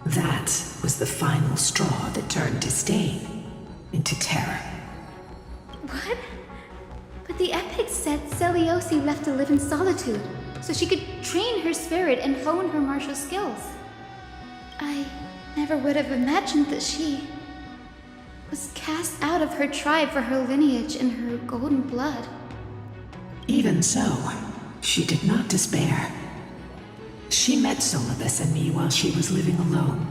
Speaker 11: That was the final straw that turned disdain into terror.
Speaker 2: What? But the epics said Celiosi left to live in solitude, so she could train her spirit and hone her martial skills. I never would have imagined that she was cast out of her tribe for her lineage and her golden blood.
Speaker 11: Even so, she did not despair. She met Solibus and me while she was living alone.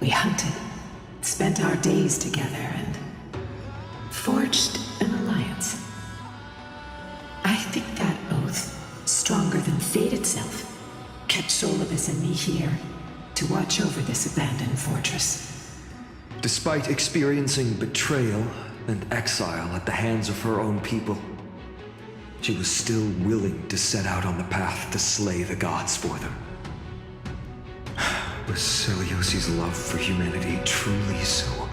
Speaker 11: We hunted, spent our days together, and forged an alliance. I think that oath, stronger than fate itself, kept Solibus and me here to watch over this abandoned fortress.
Speaker 1: Despite experiencing betrayal and exile at the hands of her own people, she was still willing to set out on the path to slay the gods for them. Was Celiosi's love for humanity truly so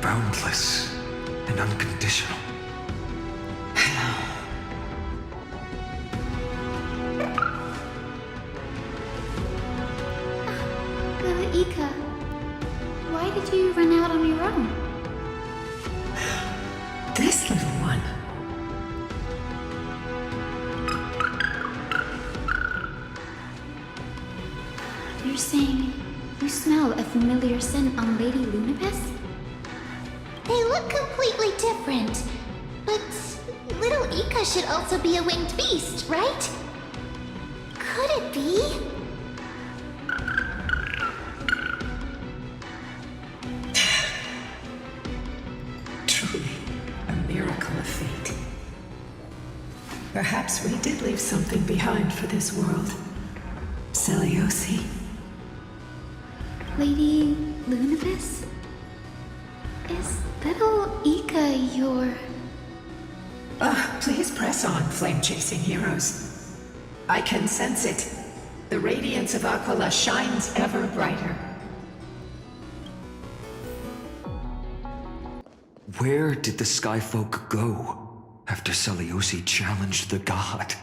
Speaker 1: boundless and unconditional?
Speaker 2: Ika, why did you run out on your own?
Speaker 11: This little one.
Speaker 2: You're saying you smell a familiar scent on Lady Lunibus?
Speaker 8: They look completely different. But little Ika should also be a winged beast, right? Could it be?
Speaker 11: Truly, a miracle of fate. Perhaps we did leave something behind for this world. Celiosi.
Speaker 2: Lady Lunibus? Is little Ika your...
Speaker 11: Please press on, flame-chasing heroes. I can sense it. The radiance of Aquila shines ever brighter.
Speaker 1: Where did the Skyfolk go after Celiosi challenged the god?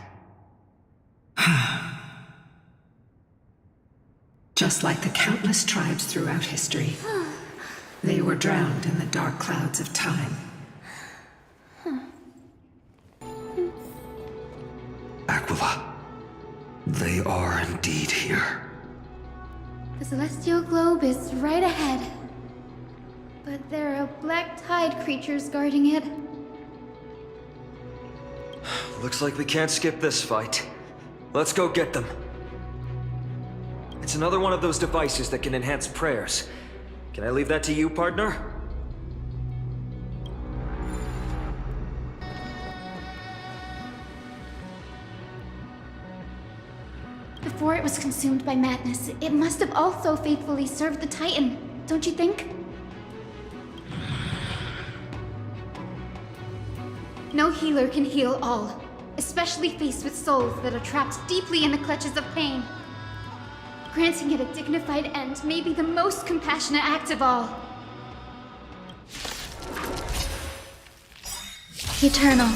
Speaker 11: Just like the countless tribes throughout history, they were drowned in the dark clouds of time.
Speaker 1: Aquila, they are indeed here.
Speaker 2: The celestial globe is right ahead. But there are black tide creatures guarding it.
Speaker 3: Looks like we can't skip this fight. Let's go get them. It's another one of those devices that can enhance prayers. Can I leave that to you, partner?
Speaker 2: Before it was consumed by madness, it must have also faithfully served the Titan, don't you think? No healer can heal all, especially faced with souls that are trapped deeply in the clutches of pain. Granting it a dignified end may be the most compassionate act of all. Eternal.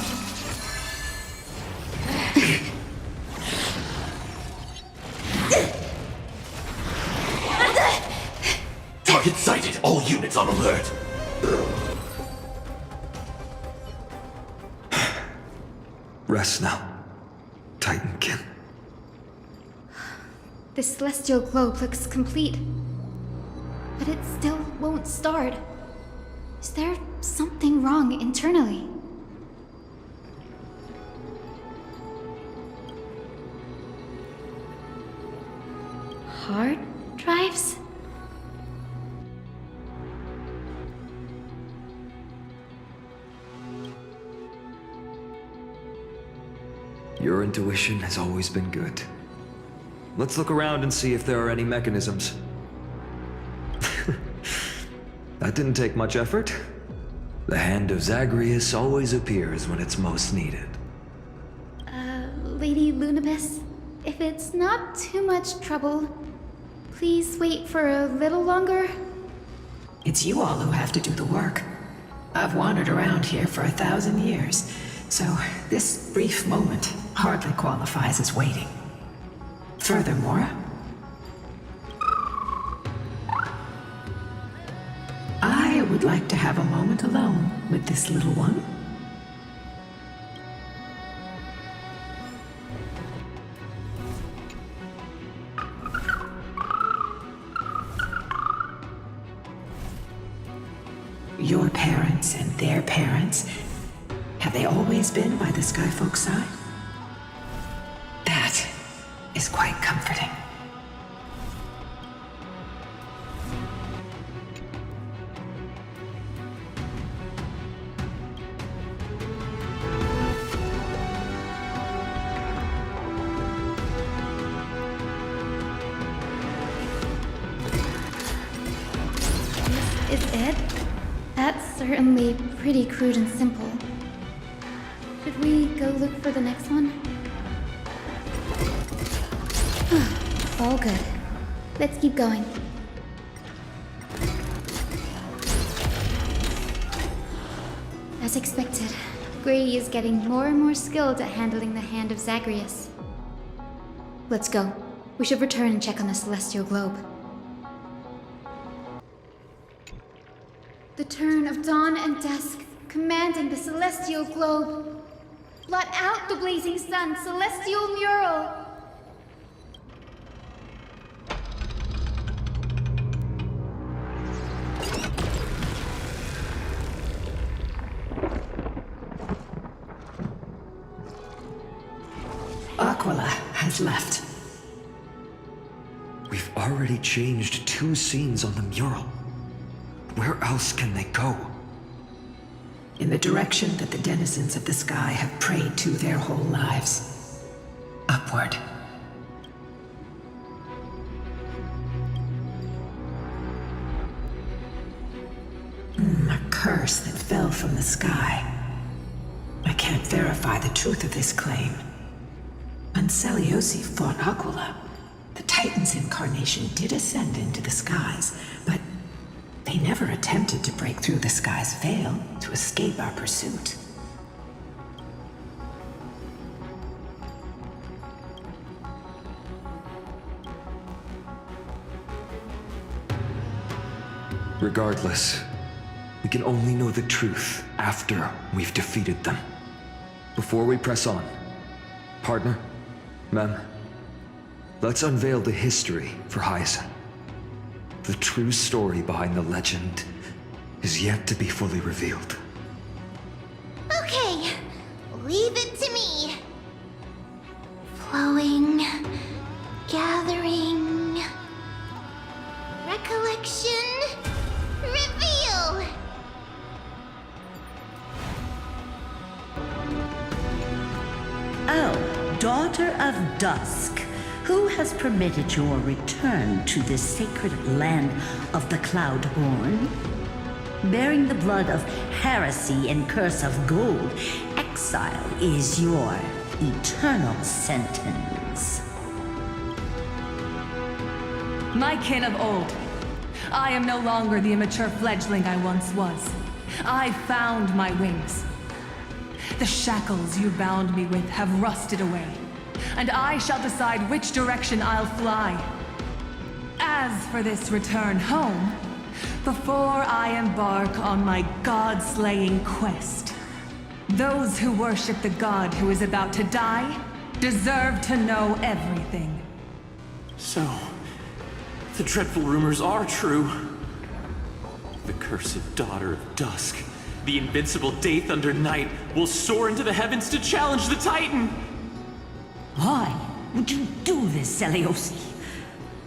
Speaker 10: Target sighted. All units on alert.
Speaker 1: Rest now, Titankin.
Speaker 2: The celestial globe looks complete, but it still won't start. Is there something wrong internally? Hard drives?
Speaker 1: Your intuition has always been good. Let's look around and see if there are any mechanisms. That didn't take much effort. The hand of Zagreus always appears when it's most needed.
Speaker 2: Miss, if it's not too much trouble, please wait for a little longer.
Speaker 11: It's you all who have to do the work. I've wandered around here for 1,000 years, so this brief moment hardly qualifies as waiting. Furthermore, I would like to have a moment alone with this little one. Your parents and their parents, have they always been by the Skyfolk's side? That is quite comforting.
Speaker 2: This is it? That's certainly pretty crude and simple. Should we go look for the next one? All good. Let's keep going. As expected, Grady is getting more and more skilled at handling the hand of Zagreus. Let's go. We should return and check on the celestial globe. The turn of dawn and dusk, commanding the celestial globe. Blot out the blazing sun, celestial mural!
Speaker 11: Aquila has left.
Speaker 1: We've already changed 2 scenes on the mural. Where else can they go?
Speaker 11: In the direction that the denizens of the sky have prayed to their whole lives. Upward. A curse that fell from the sky. I can't verify the truth of this claim. When Seliosi fought Aquila, the Titan's incarnation did ascend into the skies, but they never attempted to break through the sky's veil to escape our pursuit.
Speaker 1: Regardless, we can only know the truth after we've defeated them. Before we press on, partner, ma'am, let's unveil the history for Hyacinth. The true story behind the legend is yet to be fully revealed.
Speaker 8: Okay, leave it to me. Flowing, gathering, recollection, reveal!
Speaker 13: Oh, daughter of dusk. Who has permitted your return to this sacred land of the Cloudborn? Bearing the blood of heresy and curse of gold, exile is your eternal sentence.
Speaker 4: My kin of old, I am no longer the immature fledgling I once was. I found my wings. The shackles you bound me with have rusted away, and I shall decide which direction I'll fly. As for this return home, before I embark on my god-slaying quest, those who worship the god who is about to die deserve to know everything.
Speaker 14: So, the dreadful rumors are true. The cursed daughter of dusk, the invincible Day Thunder Knight, will soar into the heavens to challenge the Titan!
Speaker 13: Why would you do this, Seliosi?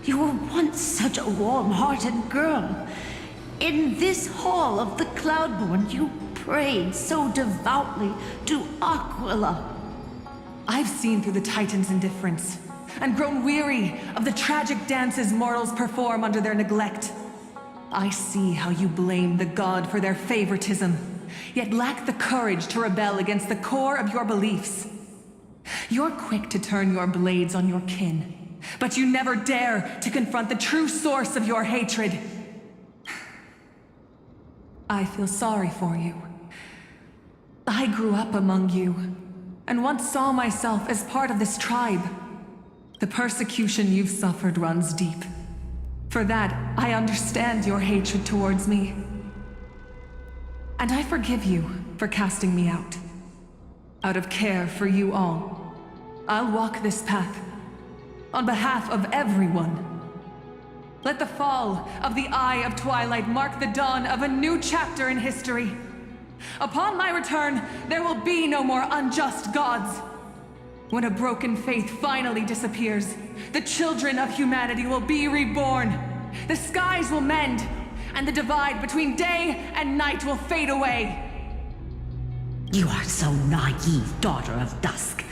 Speaker 13: You were once such a warm-hearted girl. In this hall of the Cloudborn, you prayed so devoutly to Aquila.
Speaker 4: I've seen through the Titan's indifference, and grown weary of the tragic dances mortals perform under their neglect. I see how you blame the god for their favoritism, yet lack the courage to rebel against the core of your beliefs. You're quick to turn your blades on your kin, but you never dare to confront the true source of your hatred. I feel sorry for you. I grew up among you, and once saw myself as part of this tribe. The persecution you've suffered runs deep. For that, I understand your hatred towards me. And I forgive you for casting me out. Out of care for you all, I'll walk this path on behalf of everyone. Let the fall of the Eye of Twilight mark the dawn of a new chapter in history. Upon my return, there will be no more unjust gods. When a broken faith finally disappears, the children of humanity will be reborn. The skies will mend, and the divide between day and night will fade away.
Speaker 13: You are so naive, daughter of dusk.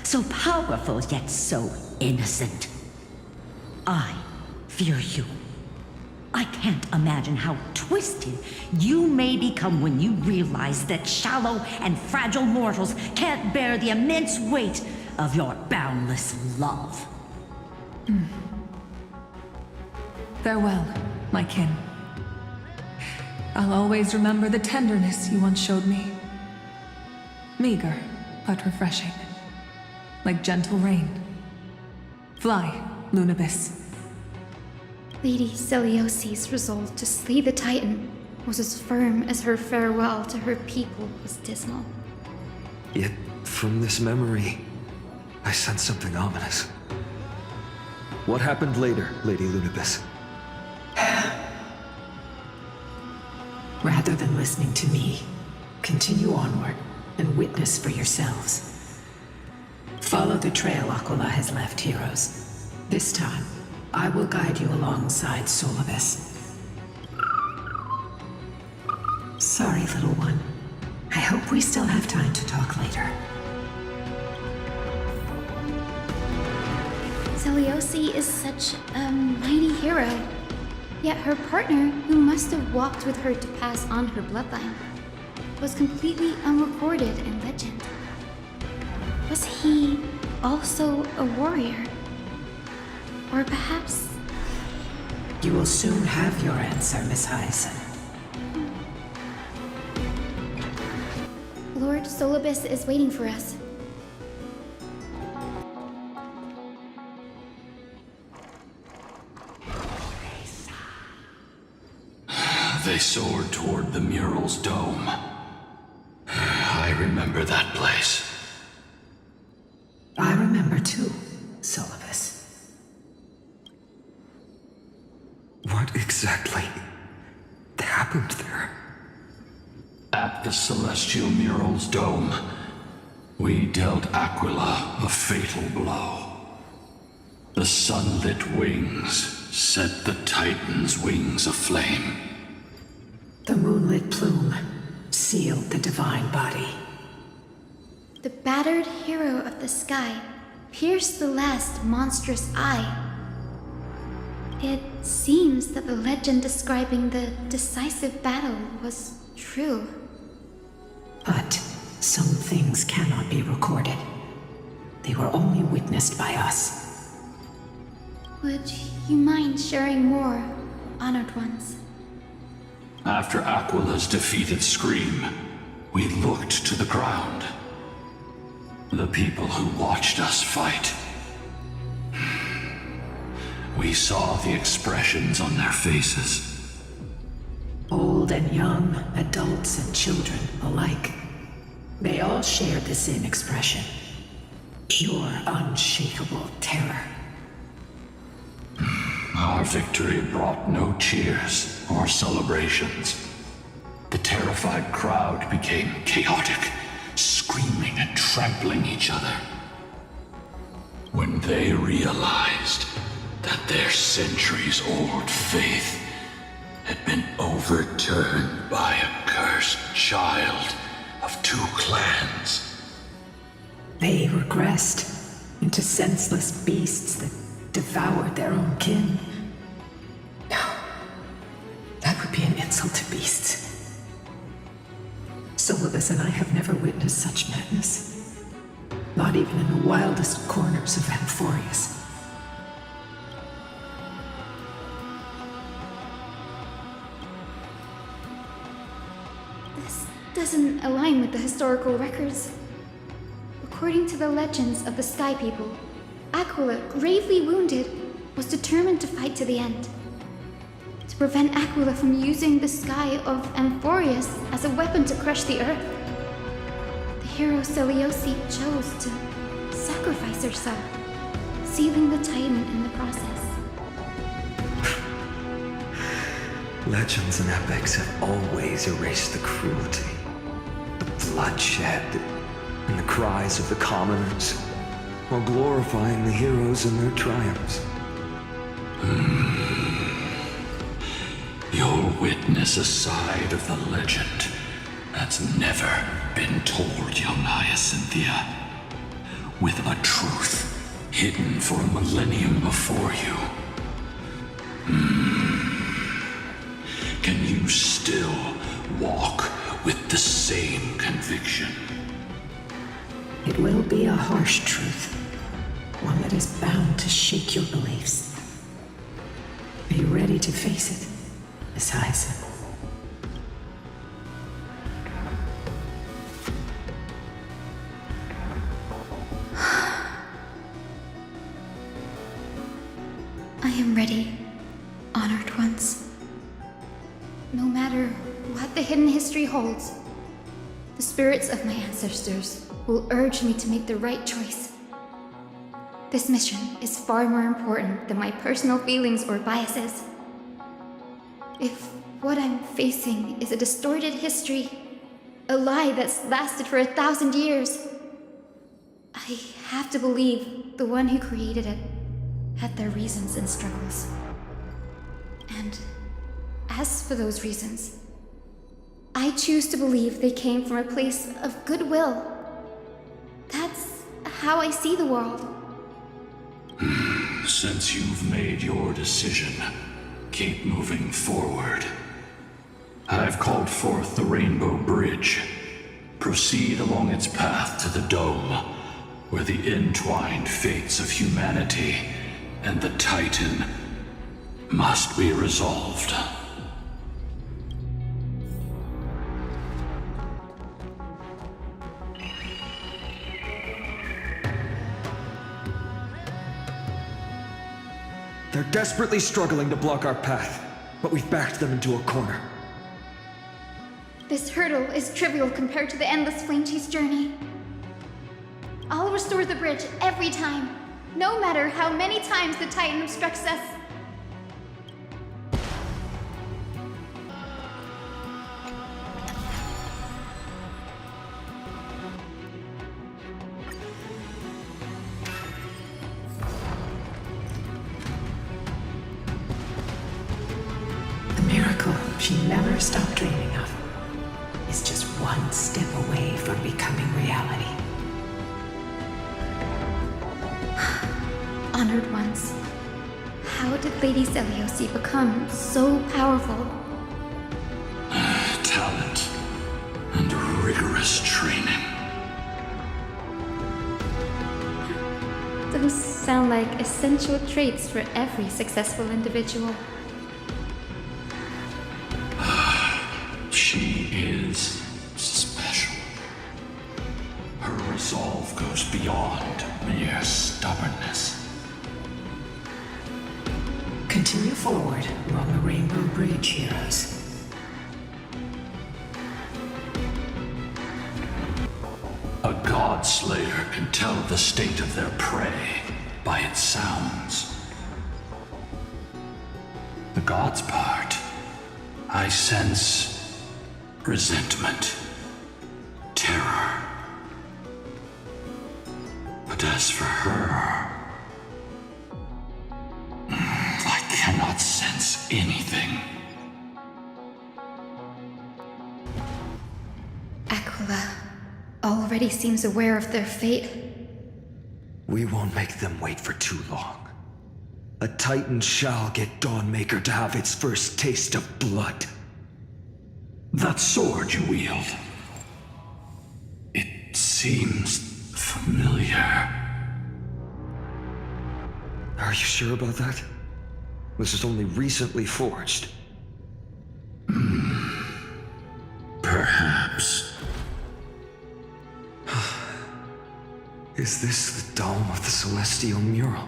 Speaker 13: So powerful, yet so innocent. I fear you. I can't imagine how twisted you may become when you realize that shallow and fragile mortals can't bear the immense weight of your boundless love.
Speaker 4: Farewell, my kin. I'll always remember the tenderness you once showed me. Meager, but refreshing. Like gentle rain. Fly, Lunibus.
Speaker 2: Lady Celiosi's resolve to slay the Titan was as firm as her farewell to her people was dismal.
Speaker 1: Yet, from this memory, I sense something ominous. What happened later, Lady Lunibus?
Speaker 11: Rather than listening to me, continue onward and witness for yourselves. Follow the trail Aquila has left, heroes. This time, I will guide you alongside Solibus. Sorry, little one. I hope we still have time to talk later.
Speaker 2: Celiosi is such a mighty hero. Yet her partner, who must have walked with her to pass on her bloodline, was completely unrecorded in legend. Was he also a warrior? Or perhaps...
Speaker 11: You will soon have your answer, Miss Hyacinth.
Speaker 2: Lord Solibus is waiting for us.
Speaker 10: They soared toward the mural's dome. I remember that place.
Speaker 11: I remember too, Solibus.
Speaker 1: What exactly happened there?
Speaker 10: At the celestial mural's dome, we dealt Aquila a fatal blow. The sunlit wings set the Titan's wings aflame.
Speaker 11: The moonlit plume sealed the divine body.
Speaker 2: The battered hero of the sky pierced the last monstrous eye. It seems that the legend describing the decisive battle was true.
Speaker 11: But some things cannot be recorded. They were only witnessed by us.
Speaker 2: Would you mind sharing more, honored ones?
Speaker 10: After Aquila's defeated scream, we looked to the ground. The people who watched us fight. We saw the expressions on their faces.
Speaker 11: Old and young, adults and children alike. They all shared the same expression. Pure, unshakable terror.
Speaker 10: Our victory brought no cheers or celebrations. The terrified crowd became chaotic, screaming and trampling each other. When they realized that their centuries-old faith had been overturned by a cursed child of two clans.
Speaker 11: They regressed into senseless beasts that devoured their own kin. No, that would be an insult to beasts. Solibus and I have never witnessed such madness. Not even in the wildest corners of Amphoreus.
Speaker 2: This doesn't align with the historical records. According to the legends of the Sky People, Aquila, gravely wounded, was determined to fight to the end. To prevent Aquila from using the sky of Amphoreus as a weapon to crush the earth, the hero Seleuci chose to sacrifice herself, sealing the Titan in the process.
Speaker 1: Legends and epics have always erased the cruelty, the bloodshed, and the cries of the commoners, while glorifying the heroes and their triumphs.
Speaker 10: You'll witness a side of the legend that's never been told, young Hyacinthia. With a truth hidden for a millennium before you. Can you still walk with the same conviction?
Speaker 11: It will be a harsh truth. One that is bound to shake your beliefs. Are you ready to face it, Miss Hyacinth?
Speaker 2: I am ready, honored ones. No matter what the hidden history holds, the spirits of my ancestors will urge me to make the right choice. This mission is far more important than my personal feelings or biases. If what I'm facing is a distorted history, a lie that's lasted for 1,000 years, I have to believe the one who created it had their reasons and struggles. And as for those reasons, I choose to believe they came from a place of goodwill. That's how I see the world.
Speaker 10: Since you've made your decision, keep moving forward. I've called forth the Rainbow Bridge. Proceed along its path to the Dome, where the entwined fates of humanity and the Titan must be resolved.
Speaker 3: They're desperately struggling to block our path, but we've backed them into a corner.
Speaker 2: This hurdle is trivial compared to the endless flame chase journey. I'll restore the bridge every time, no matter how many times the Titan obstructs us.
Speaker 11: The miracle she never stopped dreaming of is just one step away from becoming reality.
Speaker 2: Honored ones, how did Lady Seleuci become so powerful?
Speaker 10: Talent and rigorous training.
Speaker 2: Those sound like essential traits for every successful individual.
Speaker 10: She is special. Her resolve goes beyond mere stubbornness.
Speaker 11: Continue forward along the Rainbow Bridge, heroes.
Speaker 10: A god slayer can tell the state of their prey by its sounds. The god's part, I sense resentment, terror. But as for her, I cannot sense anything.
Speaker 2: Aquila already seems aware of their fate.
Speaker 1: We won't make them wait for too long. A Titan shall get Dawnmaker to have its first taste of blood.
Speaker 10: That sword you wield, it seems familiar. failure.
Speaker 1: Are you sure about that? This is only recently forged.
Speaker 10: Perhaps.
Speaker 1: Is this the dome of the celestial mural?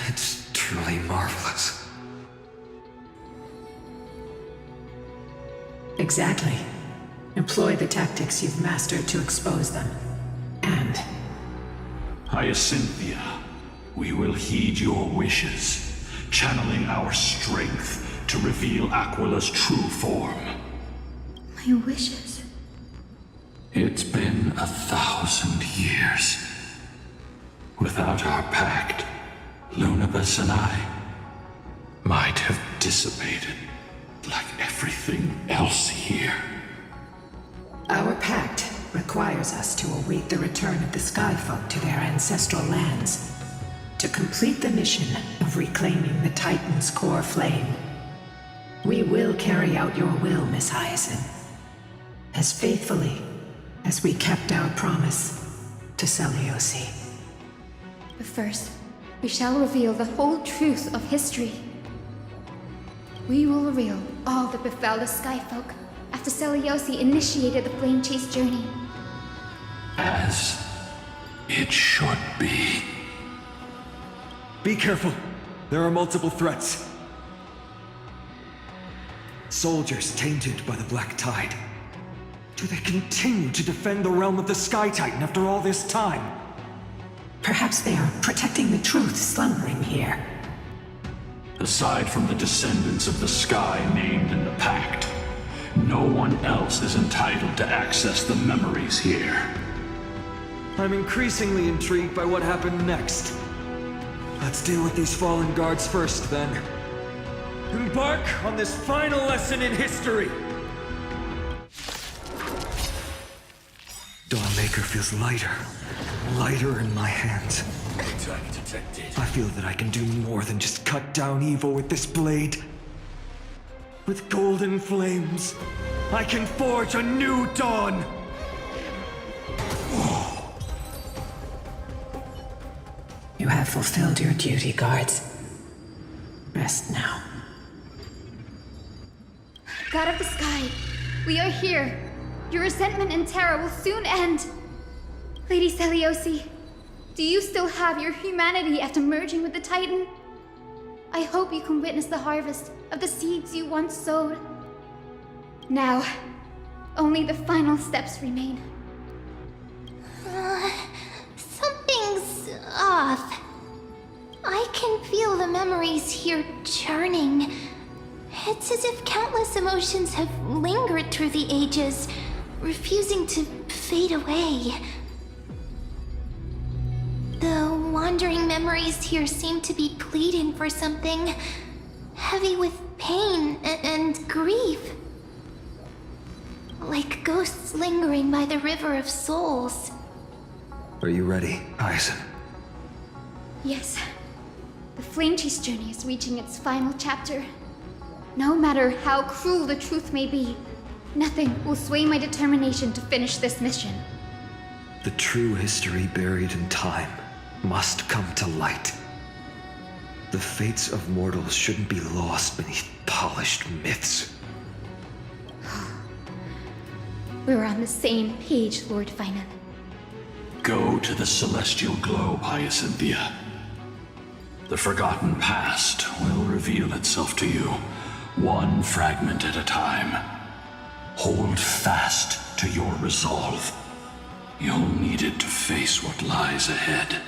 Speaker 1: It's truly marvelous.
Speaker 11: Exactly. Employ the tactics you've mastered to expose them. And...
Speaker 10: Hyacinthia, we will heed your wishes, channeling our strength to reveal Aquila's true form.
Speaker 2: My wishes.
Speaker 10: It's been 1,000 years. Without our pact, Lunabus and I might have dissipated like everything else here.
Speaker 11: Our pact requires us to await the return of the Skyfolk to their ancestral lands, to complete the mission of reclaiming the Titan's core flame. We will carry out your will, Miss Hyacinth, as faithfully as we kept our promise to Seliosi.
Speaker 2: But first, we shall reveal the whole truth of history. We will reveal all that befell the Skyfolk after Seliosi initiated the Flame Chase journey.
Speaker 10: As it should be.
Speaker 3: Be careful. There are multiple threats. Soldiers tainted by the Black Tide. Do they continue to defend the realm of the Sky Titan after all this time?
Speaker 11: Perhaps they are protecting the truth slumbering here.
Speaker 10: Aside from the descendants of the sky named in the pact, no one else is entitled to access the memories here.
Speaker 3: I'm increasingly intrigued by what happened next. Let's deal with these fallen guards first, then. Embark on this final lesson in history! Dawnmaker feels lighter in my hands.
Speaker 10: Attack detected.
Speaker 1: I feel that I can do more than just cut down evil with this blade.
Speaker 3: With golden flames, I can forge a new dawn!
Speaker 11: You have fulfilled your duty, guards. Rest now.
Speaker 2: God of the Sky, we are here. Your resentment and terror will soon end. Lady Seliosi, do you still have your humanity after merging with the Titan? I hope you can witness the harvest of the seeds you once sowed. Now, only the final steps remain.
Speaker 8: Something's off. I can feel the memories here churning. It's as if countless emotions have lingered through the ages, refusing to fade away. The wandering memories here seem to be pleading for something, heavy with pain and grief. Like ghosts lingering by the river of souls.
Speaker 1: Are you ready, Hyacinth?
Speaker 2: Yes. The Flame Chase journey is reaching its final chapter. No matter how cruel the truth may be, nothing will sway my determination to finish this mission.
Speaker 1: The true history buried in time must come to light. The fates of mortals shouldn't be lost beneath polished myths.
Speaker 2: We're on the same page, Lord Finan.
Speaker 10: Go to the celestial globe, Hyacinthia. The forgotten past will reveal itself to you, one fragment at a time. Hold fast to your resolve. You'll need it to face what lies ahead.